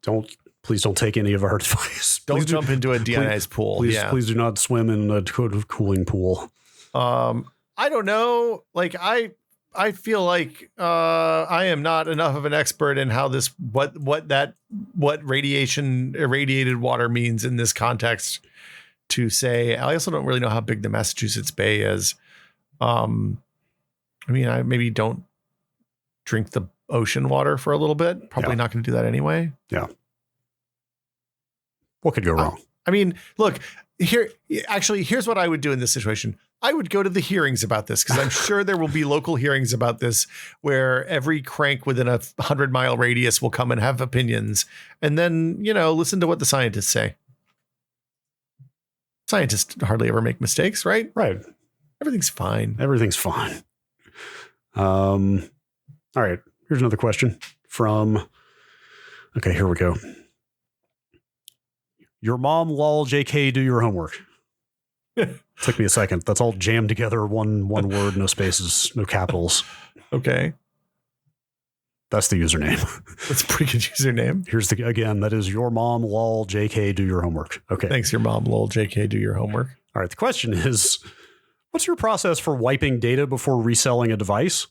Please don't take any of our advice. Don't jump into a deionized pool. Please do not swim in a cooling pool. I don't know. Like I feel like I am not enough of an expert in how what irradiated water means in this context to say. I also don't really know how big the Massachusetts Bay is. I maybe don't drink the ocean water for a little bit. Probably not going to do that anyway. Yeah. What could go wrong? I mean, look, here's what I would do in this situation. I would go to the hearings about this because I'm sure there will be local hearings about this where every crank within a 100-mile radius will come and have opinions. And then, listen to what the scientists say. Scientists hardly ever make mistakes, right? Right. Everything's fine. Everything's fine. All right. Here's another question from. Okay, here we go. Your mom, lol, JK, do your homework. Took me a second. That's all jammed together. One word, no spaces, no capitals. Okay. That's the username. That's a pretty good username. Again, that is your mom, lol, JK, do your homework. Okay. Thanks, your mom, lol, JK, do your homework. All right. The question is, what's your process for wiping data before reselling a device?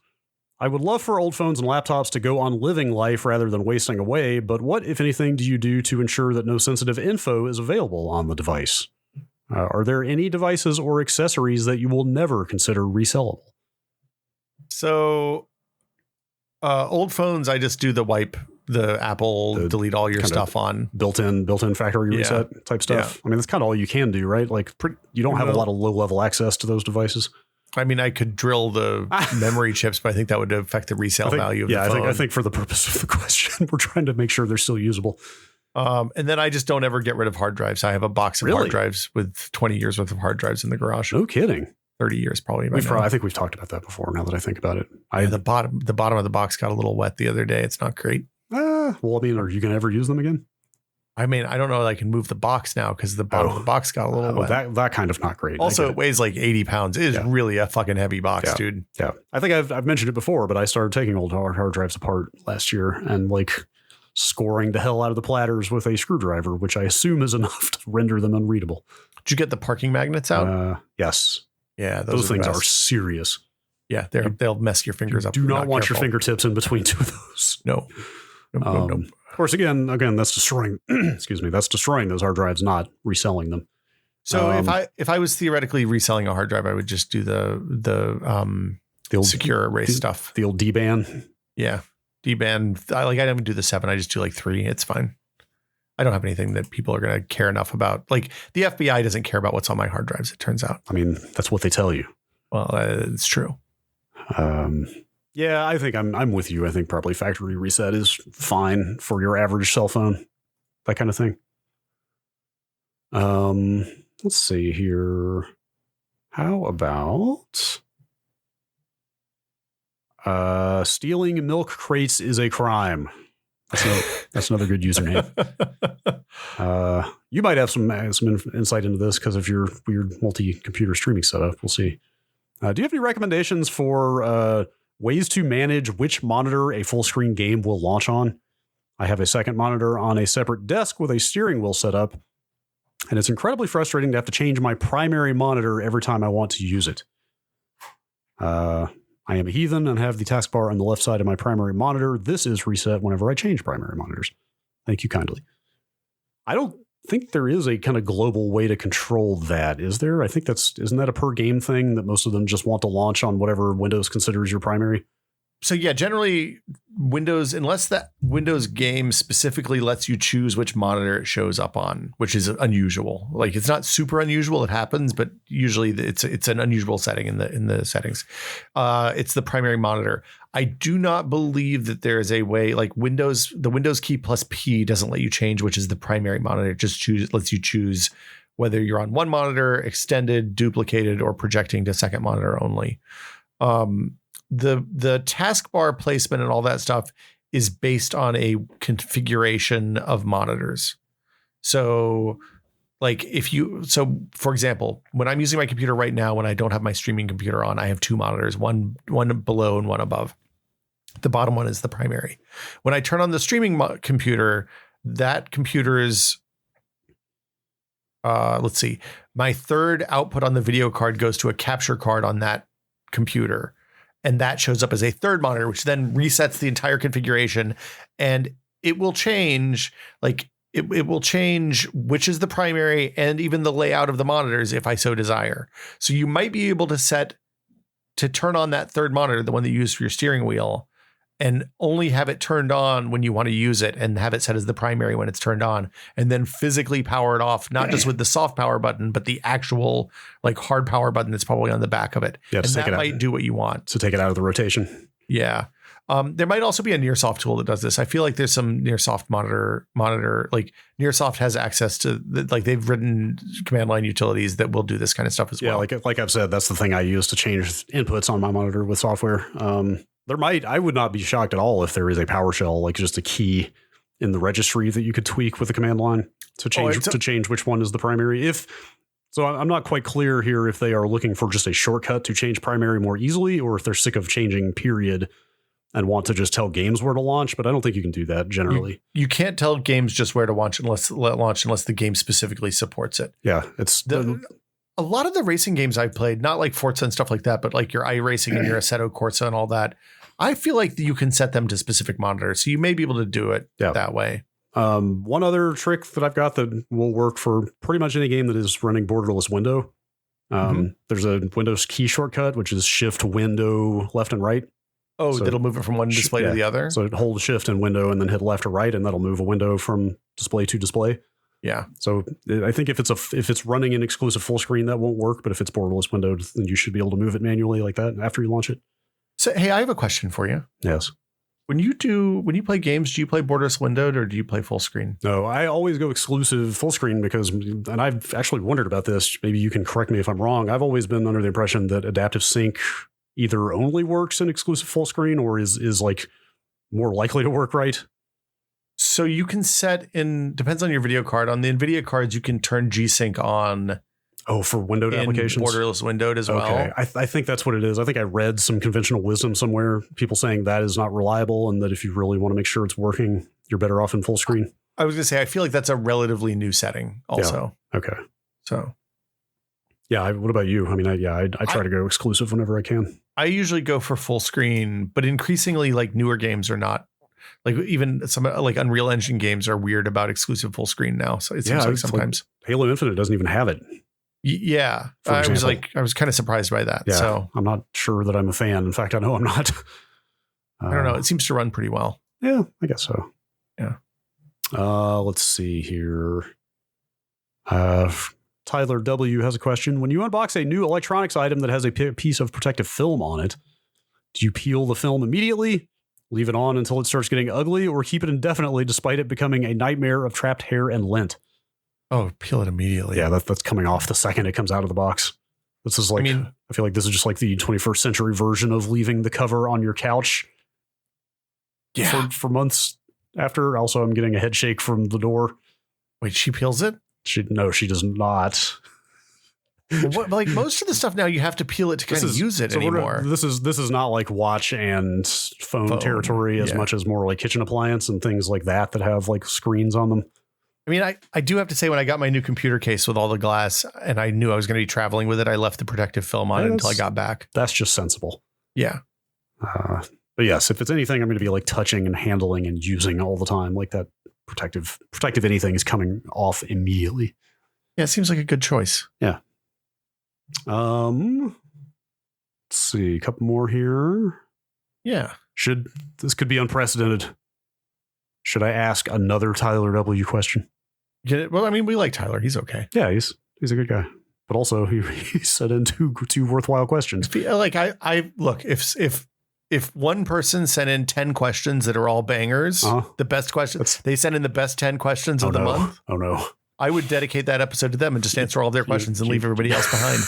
I would love for old phones and laptops to go on living life rather than wasting away, but what, if anything, do you do to ensure that no sensitive info is available on the device? Are there any devices or accessories that you will never consider resellable? So, old phones, I just do the wipe, the Apple delete all your stuff on. Built-in factory reset type stuff. Yeah. I mean, that's kind of all you can do, right? Like, you don't have a lot of low-level access to those devices. I mean, I could drill the memory chips, but I think that would affect the resale value of the phone. I think for the purpose of the question, we're trying to make sure they're still usable. And then I just don't ever get rid of hard drives. I have a box of hard drives with 20 years worth of hard drives in the garage. No kidding. 30 years probably. I think we've talked about that before now that I think about it. The bottom of the box got a little wet the other day. It's not great. Well, I mean, are you going to ever use them again? I mean, I don't know that I can move the box now because the bottom of the box got a little wet. That kind of not great. Also, it weighs like 80 pounds. It is really a fucking heavy box, dude. Yeah. I think I've mentioned it before, but I started taking old hard drives apart last year and scoring the hell out of the platters with a screwdriver, which I assume is enough to render them unreadable. Did you get the parking magnets out? Yes. Yeah. Those things are serious. Yeah. They'll mess your fingers up. Do not want your fingertips in between two of those. No. Of course, again, that's destroying, that's destroying those hard drives, not reselling them. So if I was theoretically reselling a hard drive, I would just do the old secure erase stuff. The old D-ban. Yeah. D-ban. I don't even do the 7. I just do 3. It's fine. I don't have anything that people are going to care enough about. Like the FBI doesn't care about what's on my hard drives. It turns out. I mean, that's what they tell you. Well, it's true. Yeah, I think I'm with you. I think probably factory reset is fine for your average cell phone, that kind of thing. Let's see here. How about stealing milk crates is a crime? That's another good username. You might have some insight into this because of your weird multi-computer streaming setup. We'll see. Do you have any recommendations for ways to manage which monitor a full screen game will launch on? I have a second monitor on a separate desk with a steering wheel set up, and it's incredibly frustrating to have to change my primary monitor every time I want to use it. I am a heathen and have the taskbar on the left side of my primary monitor. This is reset whenever I change primary monitors. Thank you kindly. I don't think there is a kind of global way to control that, is there? I think isn't that a per game thing that most of them just want to launch on whatever Windows considers your primary? So yeah, generally Windows, unless that Windows game specifically lets you choose which monitor it shows up on, which is unusual. Like it's not super unusual, it happens, but usually it's an unusual setting in the settings. It's the primary monitor. I do not believe that there is a way like the Windows key plus P doesn't let you change which is the primary monitor. It just lets you choose whether you're on one monitor, extended, duplicated, or projecting to second monitor only. The taskbar placement and all that stuff is based on a configuration of monitors. So like for example, when I'm using my computer right now, when I don't have my streaming computer on, I have two monitors, one below and one above. The bottom one is the primary. When I turn on the streaming computer, that computer is, let's see, my third output on the video card goes to a capture card on that computer. And that shows up as a third monitor, which then resets the entire configuration. And it will change, it will change which is the primary and even the layout of the monitors if I so desire. So you might be able to set to turn on that third monitor, the one that you use for your steering wheel, and only have it turned on when you want to use it and have it set as the primary when it's turned on, and then physically power it off, not just with the soft power button, but the actual like hard power button that's probably on the back of it. Yeah, and that might do what you want. So take it out of the rotation. Yeah. There might also be a Nearsoft tool that does this. I feel like there's some Nearsoft monitor, like Nearsoft has access to like they've written command line utilities that will do this kind of stuff as well. Yeah, like I've said, that's the thing I use to change inputs on my monitor with software. I would not be shocked at all if there is a PowerShell, like just a key in the registry that you could tweak with the command line to change which one is the primary. So I'm not quite clear here if they are looking for just a shortcut to change primary more easily, or if they're sick of changing period and want to just tell games where to launch, but I don't think you can do that generally. You can't tell games just where to launch unless the game specifically supports it. Yeah, it's a lot of the racing games I've played, not like Forza and stuff like that, but like your iRacing and your Assetto Corsa and all that. I feel like you can set them to specific monitors, so you may be able to do it that way. One other trick that I've got that will work for pretty much any game that is running borderless window. There's a Windows key shortcut, which is Shift Window left and right. Oh, so that'll move it from one display to the other? So hold Shift and Window and then hit left or right, and that'll move a window from display to display. Yeah. So I think if it's running in exclusive full screen, that won't work. But if it's borderless window, then you should be able to move it manually like that after you launch it. So, hey, I have a question for you. Yes. When you play games, do you play borderless windowed or do you play full screen? No, I always go exclusive full screen and I've actually wondered about this. Maybe you can correct me if I'm wrong. I've always been under the impression that adaptive sync either only works in exclusive full screen or is like more likely to work right. So you can depends on your video card. On the NVIDIA cards, you can turn G-Sync on. Oh, for windowed applications? Borderless windowed as well. Okay. I think that's what it is. I think I read some conventional wisdom somewhere, people saying that is not reliable and that if you really want to make sure it's working, you're better off in full screen. I was going to say, I feel like that's a relatively new setting also. Yeah. Okay. So. Yeah. What about you? I mean, I try to go exclusive whenever I can. I usually go for full screen, but increasingly like newer games are not. Like even some like Unreal Engine games are weird about exclusive full screen now. So it seems like sometimes Halo Infinite doesn't even have it. Yeah. I was kind of surprised by that. Yeah, so I'm not sure that I'm a fan. In fact, I know I'm not. I don't know. It seems to run pretty well. Yeah, I guess so. Yeah. Let's see here. Tyler W has a question. When you unbox a new electronics item that has a piece of protective film on it, do you peel the film immediately, leave it on until it starts getting ugly, or keep it indefinitely despite it becoming a nightmare of trapped hair and lint? Oh, peel it immediately. Yeah, that's coming off the second it comes out of the box. This is like, I feel like this is just like the 21st century version of leaving the cover on your couch for months after. Also, I'm getting a head shake from the door. Wait, she peels it? No, she does not. Like most of the stuff now, you have to peel it to kind of use it anymore. This is not like watch and phone territory as much as more like kitchen appliance and things like that have like screens on them. I mean, I do have to say, when I got my new computer case with all the glass and I knew I was going to be traveling with it, I left the protective film on it until I got back. That's just sensible. Yeah. But yes, if it's anything I'm going to be like touching and handling and using all the time, like that protective anything is coming off immediately. Yeah, it seems like a good choice. Yeah. Let's see, a couple more here. Yeah. This could be unprecedented. Should I ask another Tyler W question? Well, I mean, we like Tyler. He's okay. Yeah, he's a good guy. But also he sent in two worthwhile questions. Like I look, if one person sent in 10 questions that are all bangers, the best questions, they send in the best 10 questions of the month. Oh no. I would dedicate that episode to them and just answer all their questions and leave everybody else behind.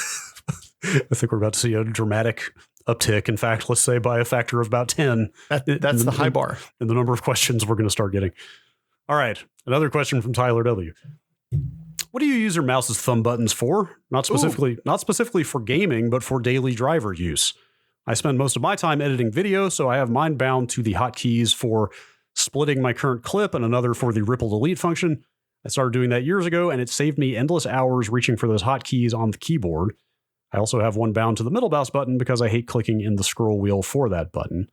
I think we're about to see a dramatic uptick. In fact, let's say by a factor of about 10. That's the high bar. And the number of questions we're going to start getting. All right. Another question from Tyler W. What do you use your mouse's thumb buttons for? Not specifically for gaming, but for daily driver use. I spend most of my time editing video, so I have mine bound to the hotkeys for splitting my current clip and another for the ripple delete function. I started doing that years ago, and it saved me endless hours reaching for those hotkeys on the keyboard. I also have one bound to the middle mouse button because I hate clicking in the scroll wheel for that button.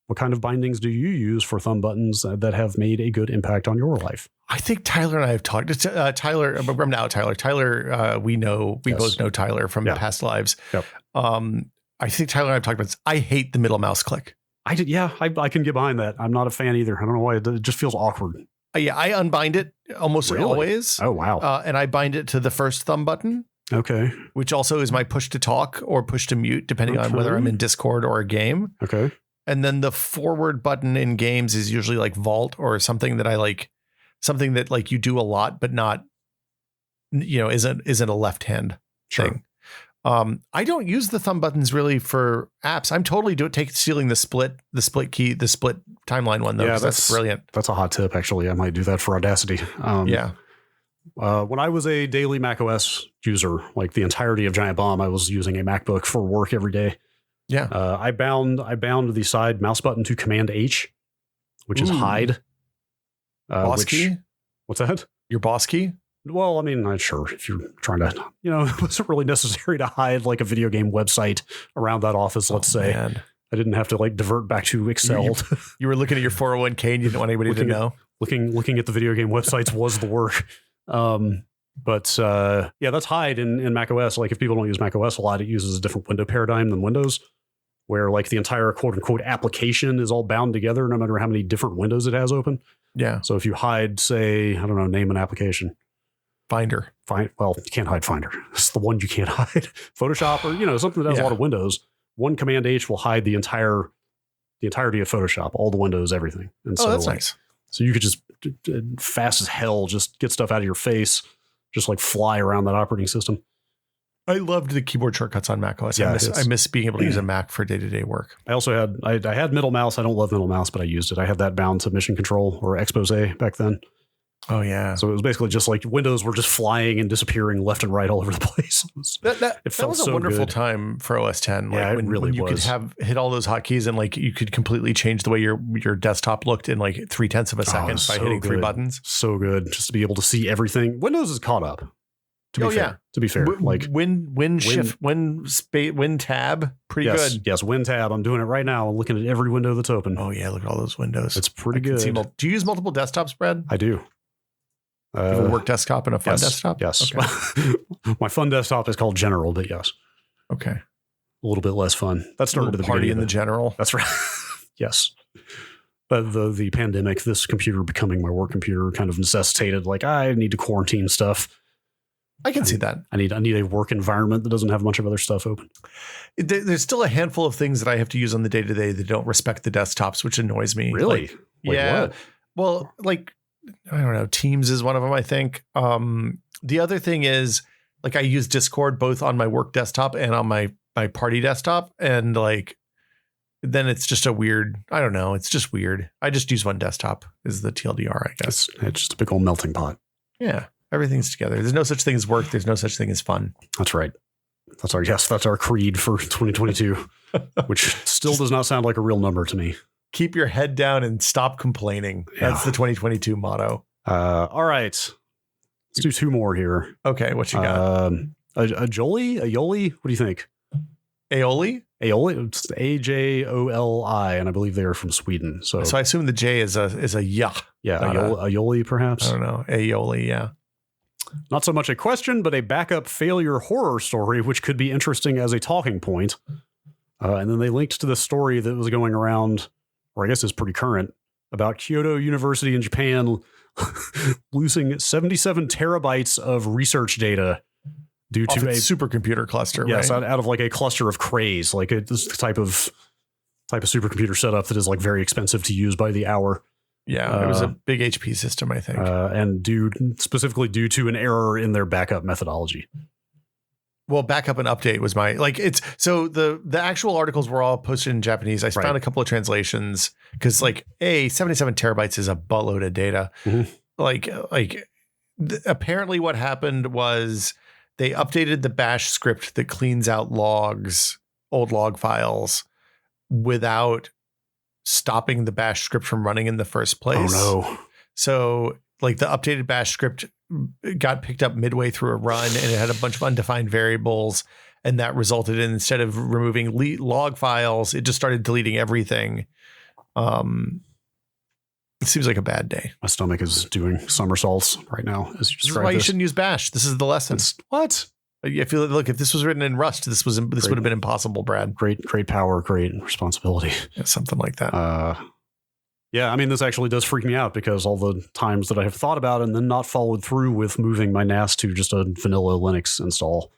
What kind of bindings do you use for thumb buttons that have made a good impact on your life? I think Tyler and I have talked to Tyler. I'm now Tyler. Tyler, we both know Tyler from past lives. Yep. I think Tyler and I have talked about this. I hate the middle mouse click. I did. Yeah, I can get behind that. I'm not a fan either. I don't know why. It just feels awkward. Yeah, I unbind it almost always. Oh, wow. And I bind it to the first thumb button. Okay. Which also is my push to talk or push to mute, depending on whether I'm in Discord or a game. Okay. And then the forward button in games is usually like Vault or something that I like, something that like you do a lot, but not, isn't a left hand thing. I don't use the thumb buttons really for apps. I'm totally stealing the split key, the split timeline one though. Yeah, that's brilliant. That's a hot tip. Actually, I might do that for Audacity. When I was a daily macOS user, like the entirety of Giant Bomb, I was using a MacBook for work every day. Yeah. I bound the side mouse button to Command H, which is hide. Boss key? What's that? Your boss key? Well, I mean, not sure if you're trying to, it wasn't really necessary to hide like a video game website around that office, let's say. Man. I didn't have to like divert back to Excel. You were looking at your 401k and you didn't want anybody to know? Looking at the video game websites was the work. But that's hide in macOS. Like if people don't use macOS a lot, it uses a different window paradigm than Windows, where like the entire quote unquote application is all bound together no matter how many different windows it has open. Yeah. So if you hide, say, I don't know, name an application. Finder. Well, you can't hide Finder. It's the one you can't hide. Photoshop or, something that has a lot of windows. One Command H will hide the entirety of Photoshop, all the windows, everything. And so that's nice. So you could just fast as hell, just get stuff out of your face, just like fly around that operating system. I loved the keyboard shortcuts on macOS. Yeah, I miss being able to use a Mac for day-to-day work. I also had middle mouse. I don't love middle mouse, but I used it. I had that bound to Mission Control or Expose back then. Oh, yeah. So it was basically just like windows were just flying and disappearing left and right all over the place. That was a wonderful time for OS X. Like yeah, it really when you could hit all those hotkeys and like you could completely change the way your desktop looked in like 0.3 of a second by hitting 3 buttons. So good. Just to be able to see everything. Windows is caught up. To be fair. Like Win tab. Pretty good. Yes, Win tab. I'm doing it right now. I'm looking at every window that's open. Oh, yeah. Look at all those windows. It's pretty good. Do you use multiple desktops, Brad? I do. You have a work desktop and a fun desktop? Yes. Okay. My fun desktop is called General, but yes. Okay. A little bit less fun. That started at the party in the General. That's right. Yes. But the pandemic, this computer becoming my work computer kind of necessitated like I need to quarantine stuff. I can see that. I need a work environment that doesn't have a bunch of other stuff open. There's still a handful of things that I have to use on the day-to-day that don't respect the desktops, which annoys me. Really? Yeah. What? Well, like, I don't know. Teams is one of them, I think. The other thing is like I use Discord both on my work desktop and on my party desktop. And like, then it's just a weird, I don't know. It's just weird. I just use one desktop is the TLDR, I guess. It's just a big old melting pot. Yeah. Everything's together. There's no such thing as work. There's no such thing as fun. That's right. That's our creed for 2022, which still does not sound like a real number to me. Keep your head down and stop complaining. That's the 2022 motto. All right. Let's do 2 more here. Okay. What you got? Aioli? What do you think? Aioli? It's AJOLI, and I believe they're from Sweden. So I assume the J is a yeah. Yeah. Aioli, perhaps. I don't know. Aioli. Yeah. Not so much a question, but a backup failure horror story, which could be interesting as a talking point. And then they linked to the story that was going around, or I guess is pretty current, about Kyoto University in Japan losing 77 terabytes of research data due to a supercomputer cluster. Yes, right? out of like a cluster of craze, like this type of supercomputer setup that is like very expensive to use by the hour. Yeah, it was a big HP system, I think. And specifically due to an error in their backup methodology. Well, backup and update was the actual articles were all posted in Japanese. I found a couple of translations because 77 terabytes is a buttload of data. Mm-hmm. Apparently what happened was they updated the bash script that cleans out logs, old log files, without stopping the bash script from running in the first place. Oh no. So the updated bash script got picked up midway through a run and it had a bunch of undefined variables. And that resulted in, instead of removing log files, it just started deleting everything. It seems like a bad day. My stomach is doing somersaults right now. As you this is why you shouldn't use bash. This is the lesson. What? I feel look, if this was written in Rust, this would have been impossible, Brad. Great power, great responsibility. Yeah, something like that. Yeah, I mean, this actually does freak me out because all the times that I have thought about and then not followed through with moving my NAS to just a vanilla Linux install.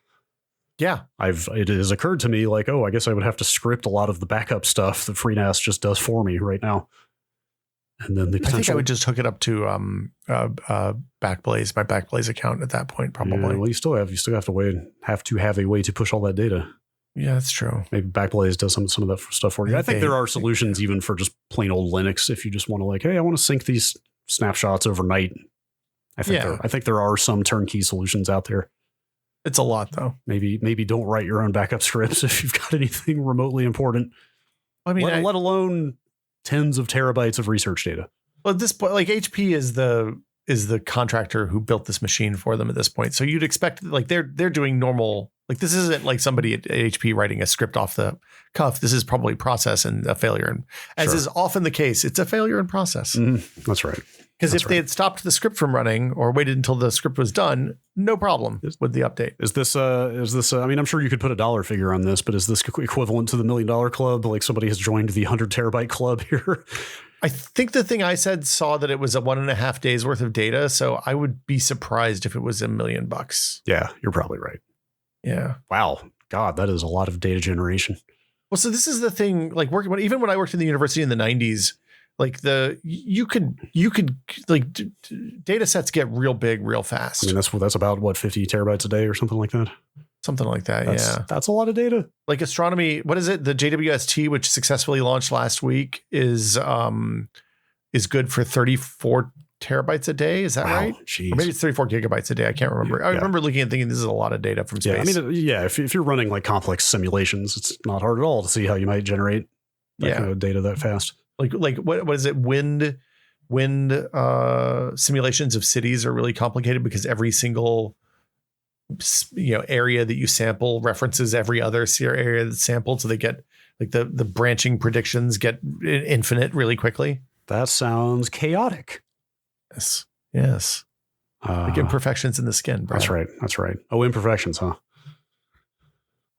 Yeah, it has occurred to me like, I guess I would have to script a lot of the backup stuff that FreeNAS just does for me right now. And then I think I would just hook it up to Backblaze, my Backblaze account at that point, probably. Yeah, well, you still have to have a way to push all that data. Yeah, that's true. Maybe Backblaze does some of that stuff for you. I think there are solutions even for just plain old Linux if you just want to like, hey, I want to sync these snapshots overnight. I think there are some turnkey solutions out there. It's a lot though. Maybe don't write your own backup scripts if you've got anything remotely important. I mean, let alone tens of terabytes of research data. Well, at this point, like HP is the contractor who built this machine for them at this point. So you'd expect like they're doing normal. Like this isn't like somebody at HP writing a script off the cuff. This is probably process and a failure. And as is often the case, it's a failure in process. That's right. Because if they had stopped the script from running or waited until the script was done, no problem with the update. Is this, I mean, I'm sure you could put a dollar figure on this, but is this equivalent to the $1 million club? Like somebody has joined the 100 terabyte club here? I think the thing I said saw that it was a 1.5 days worth of data. So I would be surprised if it was $1 million. Yeah, you're probably right. Yeah. Wow. God, that is a lot of data generation. Well, so this is the thing, like even when I worked in the university in the 90s, like you could like data sets get real big real fast. I mean, that's about what, 50 terabytes a day or something like that. Something like that. That's a lot of data. Like astronomy. What is it? The JWST, which successfully launched last week, is good for 34 terabytes a day. Is that right? Geez. Or maybe it's 34 gigabytes a day. I can't remember. I remember looking and thinking this is a lot of data from space. Yeah, I mean, if you're running like complex simulations, it's not hard at all to see how you might generate that kind of data that fast. Like what is it? Wind simulations of cities are really complicated because every single area that you sample references every other area that's sampled, so they get like the branching predictions get infinite really quickly. That sounds chaotic. Yes. Like imperfections in the skin, Brad. That's right. Oh, imperfections, huh?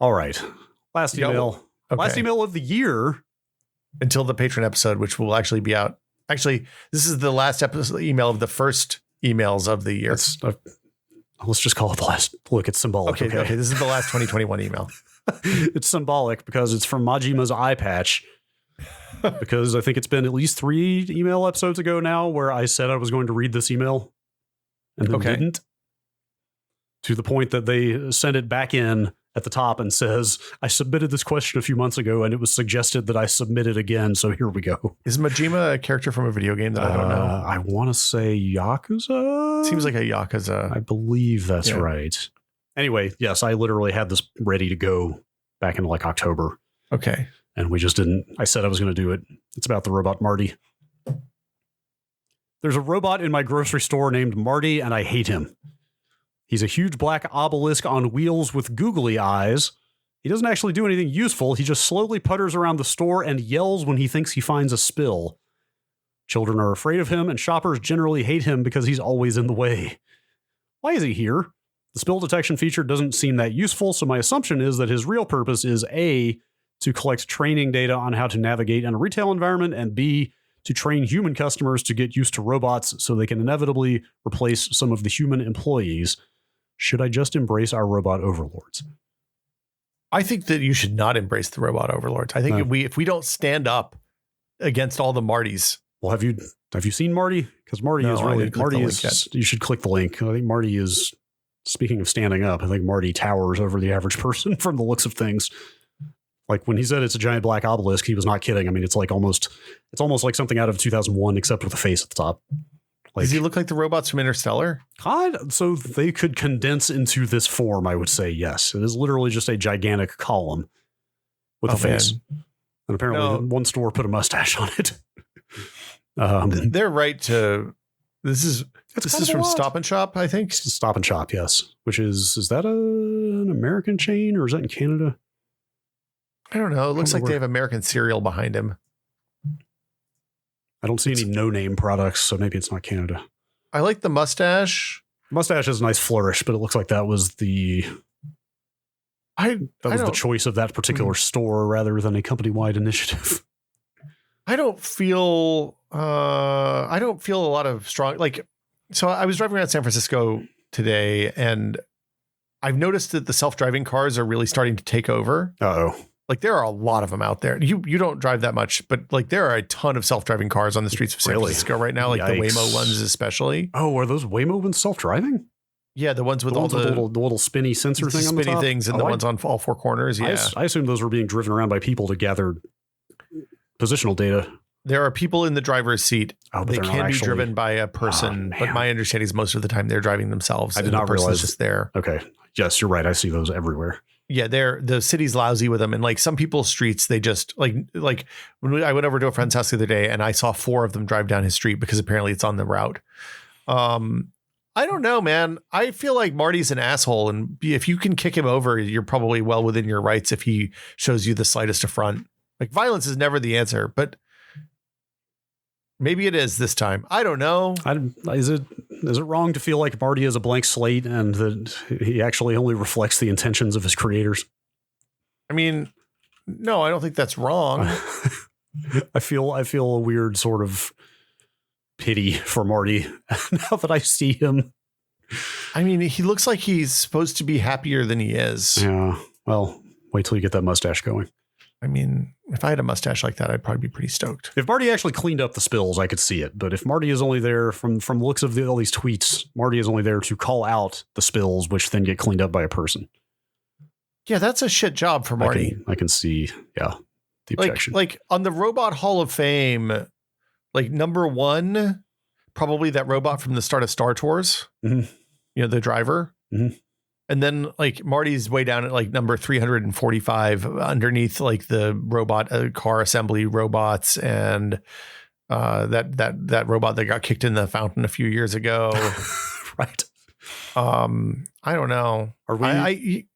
All right. Last email. Okay. Last email of the year. Until the patron episode, which will actually be out. Actually, this is the last email of the first emails of the year. Let's just call it the last. Look, it's symbolic. Okay. This is the last 2021 email. It's symbolic because it's from Majima's eye patch. Because I think it's been at least 3 email episodes ago now where I said I was going to read this email and then didn't. To the point that they sent it back in at the top and says, I submitted this question a few months ago and it was suggested that I submit it again. So here we go. Is Majima a character from a video game that I don't know? I want to say Yakuza. Seems like a Yakuza. I believe that's right. Anyway, yes, I literally had this ready to go back in like October. Okay. And we just didn't. I said I was going to do it. It's about the robot Marty. There's a robot in my grocery store named Marty, and I hate him. He's a huge black obelisk on wheels with googly eyes. He doesn't actually do anything useful. He just slowly putters around the store and yells when he thinks he finds a spill. Children are afraid of him, and shoppers generally hate him because he's always in the way. Why is he here? The spill detection feature doesn't seem that useful, so my assumption is that his real purpose is A, to collect training data on how to navigate in a retail environment, and B, to train human customers to get used to robots so they can inevitably replace some of the human employees. Should I just embrace our robot overlords? I think that you should not embrace the robot overlords. I think if we don't stand up against all the Martys. Well, have you seen Marty? Because Marty is really Marty is. You should click the link. I think Marty is. Speaking of standing up, I think Marty towers over the average person from the looks of things. Like when he said it's a giant black obelisk, he was not kidding. I mean, it's almost like something out of 2001, except with a face at the top. Like, does he look like the robots from Interstellar? God, so they could condense into this form, I would say, yes. It is literally just a gigantic column with a face. Man. And apparently one store put a mustache on it. They're right to... This is from Stop and Shop, I think. Stop and Shop, yes. Which is that an American chain or is that in Canada? I don't know. It looks like they have American cereal behind him. I don't see any no-name products, so maybe it's not Canada. I like the mustache. Mustache has a nice flourish, but it looks like that was the That was the choice of that particular store rather than a company-wide initiative. I don't feel a lot of strong, like, so I was driving around San Francisco today and I've noticed that the self-driving cars are really starting to take over. Uh-oh. Like there are a lot of them out there. You don't drive that much, but like there are a ton of self-driving cars on the streets of San Francisco right now, like the Waymo ones especially. Oh, are those Waymo ones self-driving? Yeah, the ones with the little spinny sensor thing on the top? Spinny things and the ones on all four corners, yeah. I assume those were being driven around by people to gather positional data. There are people in the driver's seat. They can be driven by a person, but my understanding is most of the time they're driving themselves. I did not realize just there. Okay. Yes, you're right. I see those everywhere. Yeah, the city's lousy with them. And like some people's streets, they just like when I went over to a friend's house the other day and I saw 4 of them drive down his street because apparently it's on the route. I don't know, man. I feel like Marty's an asshole. And if you can kick him over, you're probably well within your rights if he shows you the slightest affront. Like violence is never the answer, but maybe it is this time. I don't know. Is it wrong to feel like Marty is a blank slate and that he actually only reflects the intentions of his creators? I mean, no, I don't think that's wrong. I feel a weird sort of pity for Marty now that I see him. I mean, he looks like he's supposed to be happier than he is. Yeah. Well, wait till you get that mustache going. I mean, if I had a mustache like that, I'd probably be pretty stoked. If Marty actually cleaned up the spills, I could see it. But if Marty is only there from the looks of all these tweets, Marty is only there to call out the spills, which then get cleaned up by a person. Yeah, that's a shit job for Marty. I can see, the objection. Like on the Robot Hall of Fame, like number 1, probably that robot from the start of Star Tours, the driver. Mm-hmm. And then like Marty's way down at like number 345 underneath like the robot car assembly robots and that robot that got kicked in the fountain a few years ago. Right. I don't know. Are we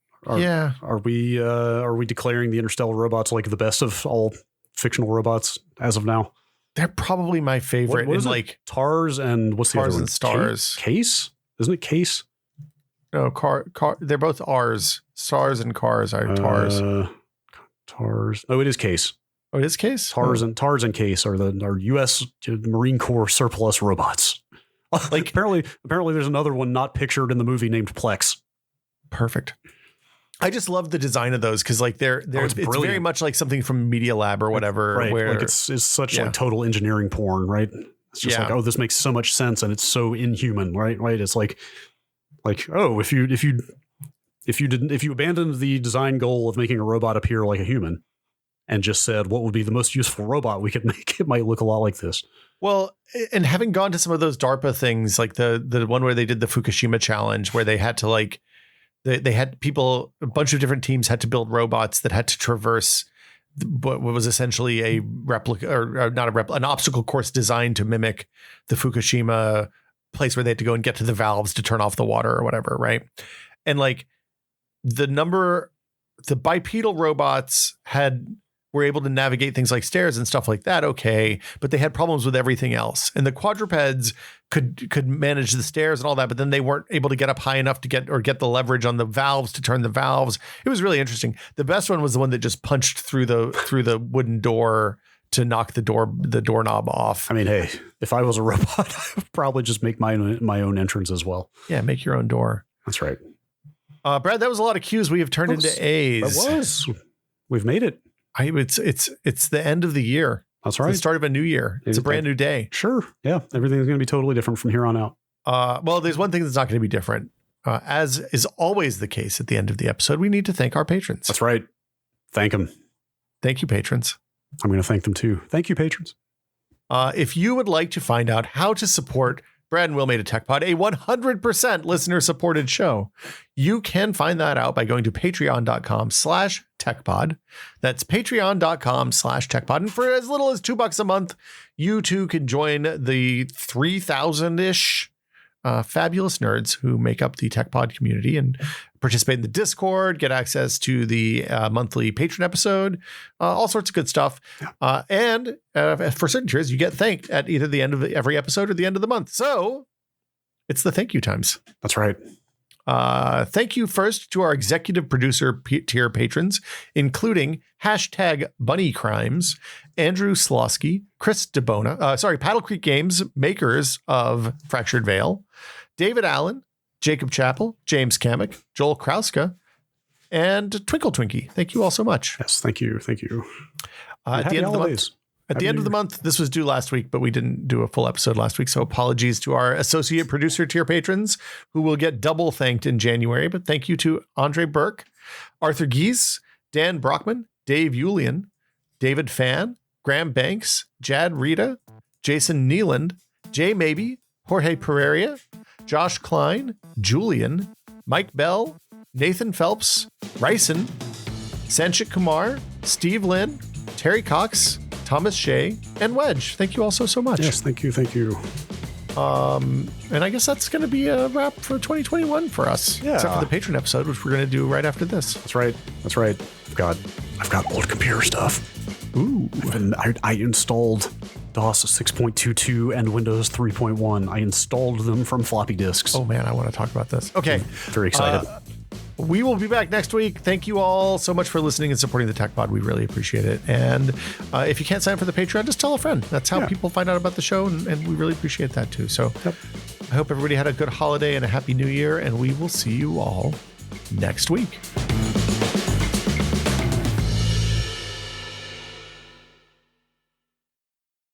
declaring the interstellar robots like the best of all fictional robots as of now? They're probably my favorite. What is like TARS and what's the other one? And STARS. Case? Isn't it Case? No, car. They're both R's. Stars and cars are TARS. TARS. Oh, it is Case. Oh, it is Case. TARS and Case are U.S. Marine Corps surplus robots. Like apparently, there's another one not pictured in the movie named Plex. Perfect. I just love the design of those because like it's very much like something from Media Lab or whatever. Right. Where like it's such like total engineering porn, right? It's just like, oh, this makes so much sense and it's so inhuman, right? Right. It's like, oh, if you abandoned the design goal of making a robot appear like a human and just said what would be the most useful robot we could make, it might look a lot like this. Well, and having gone to some of those DARPA things, like the one where they did the Fukushima challenge, where they had to like they had people, a bunch of different teams had to build robots that had to traverse what was essentially a replica or not a replica, an obstacle course designed to mimic the Fukushima place where they had to go and get to the valves to turn off the water or whatever. Right. And like the bipedal robots were able to navigate things like stairs and stuff like that. Okay. But they had problems with everything else. And the quadrupeds could manage the stairs and all that, but then they weren't able to get up high enough to get the leverage on the valves to turn the valves. It was really interesting. The best one was the one that just punched through the wooden door to knock the doorknob off. I mean, hey, if I was a robot, I would probably just make my own entrance as well. Yeah, make your own door. That's right. Brad, that was a lot of Q's we have turned into A's. That was. We've made it. It's the end of the year. That's right. It's the start of a new year. It's a brand new day. Sure. Yeah. Everything's going to be totally different from here on out. Well, there's one thing that's not going to be different. As is always the case at the end of the episode, we need to thank our patrons. That's right. Thank them. Thank you, patrons. I'm going to thank them too. Thank you, patrons. If you would like to find out how to support Brad and Will Made a Tech Pod, a 100% listener supported show, you can find that out by going to patreon.com/techpod. That's patreon.com/techpod. And for as little as $2 a month, you too can join the 3,000-ish fabulous nerds who make up the TechPod community and participate in the Discord, get access to the monthly patron episode, all sorts of good stuff. And for certain tiers, you get thanked at either the end of every episode or the end of the month. So it's the thank you times. That's right. Thank you first to our executive producer tier patrons, including #BunnyCrimes, Andrew Slosky, Chris DeBona, Paddle Creek Games, makers of Fractured Veil, David Allen, Jacob Chappell, James Kamek, Joel Krauska, and Twinkle Twinkie. Thank you all so much. Yes, thank you. Thank you. At the end of the month, this was due last week, but we didn't do a full episode last week. So apologies to our associate producer tier patrons who will get double thanked in January. But thank you to Andre Burke, Arthur Gies, Dan Brockman, Dave Yulian, David Fan, Graham Banks, Jad Rita, Jason Neeland, Jay Maybe, Jorge Pereira, Josh Klein, Julian, Mike Bell, Nathan Phelps, Ryson, Sanchit Kumar, Steve Lynn, Terry Cox, Thomas Shea, and Wedge. Thank you all so much. Yes, thank you. Thank you. And I guess that's going to be a wrap for 2021 for us. Yeah. Except for the patron episode, which we're going to do right after this. That's right. I've got old computer stuff. Ooh. I installed DOS 6.22 and Windows 3.1. I installed them from floppy disks. Oh man, I want to talk about this. Okay. Very excited. We will be back next week. Thank you all so much for listening and supporting the Tech Pod. We really appreciate it. And if you can't sign up for the Patreon, just tell a friend. That's how people find out about the show, and we really appreciate that too. So I hope everybody had a good holiday and a happy new year, and we will see you all next week.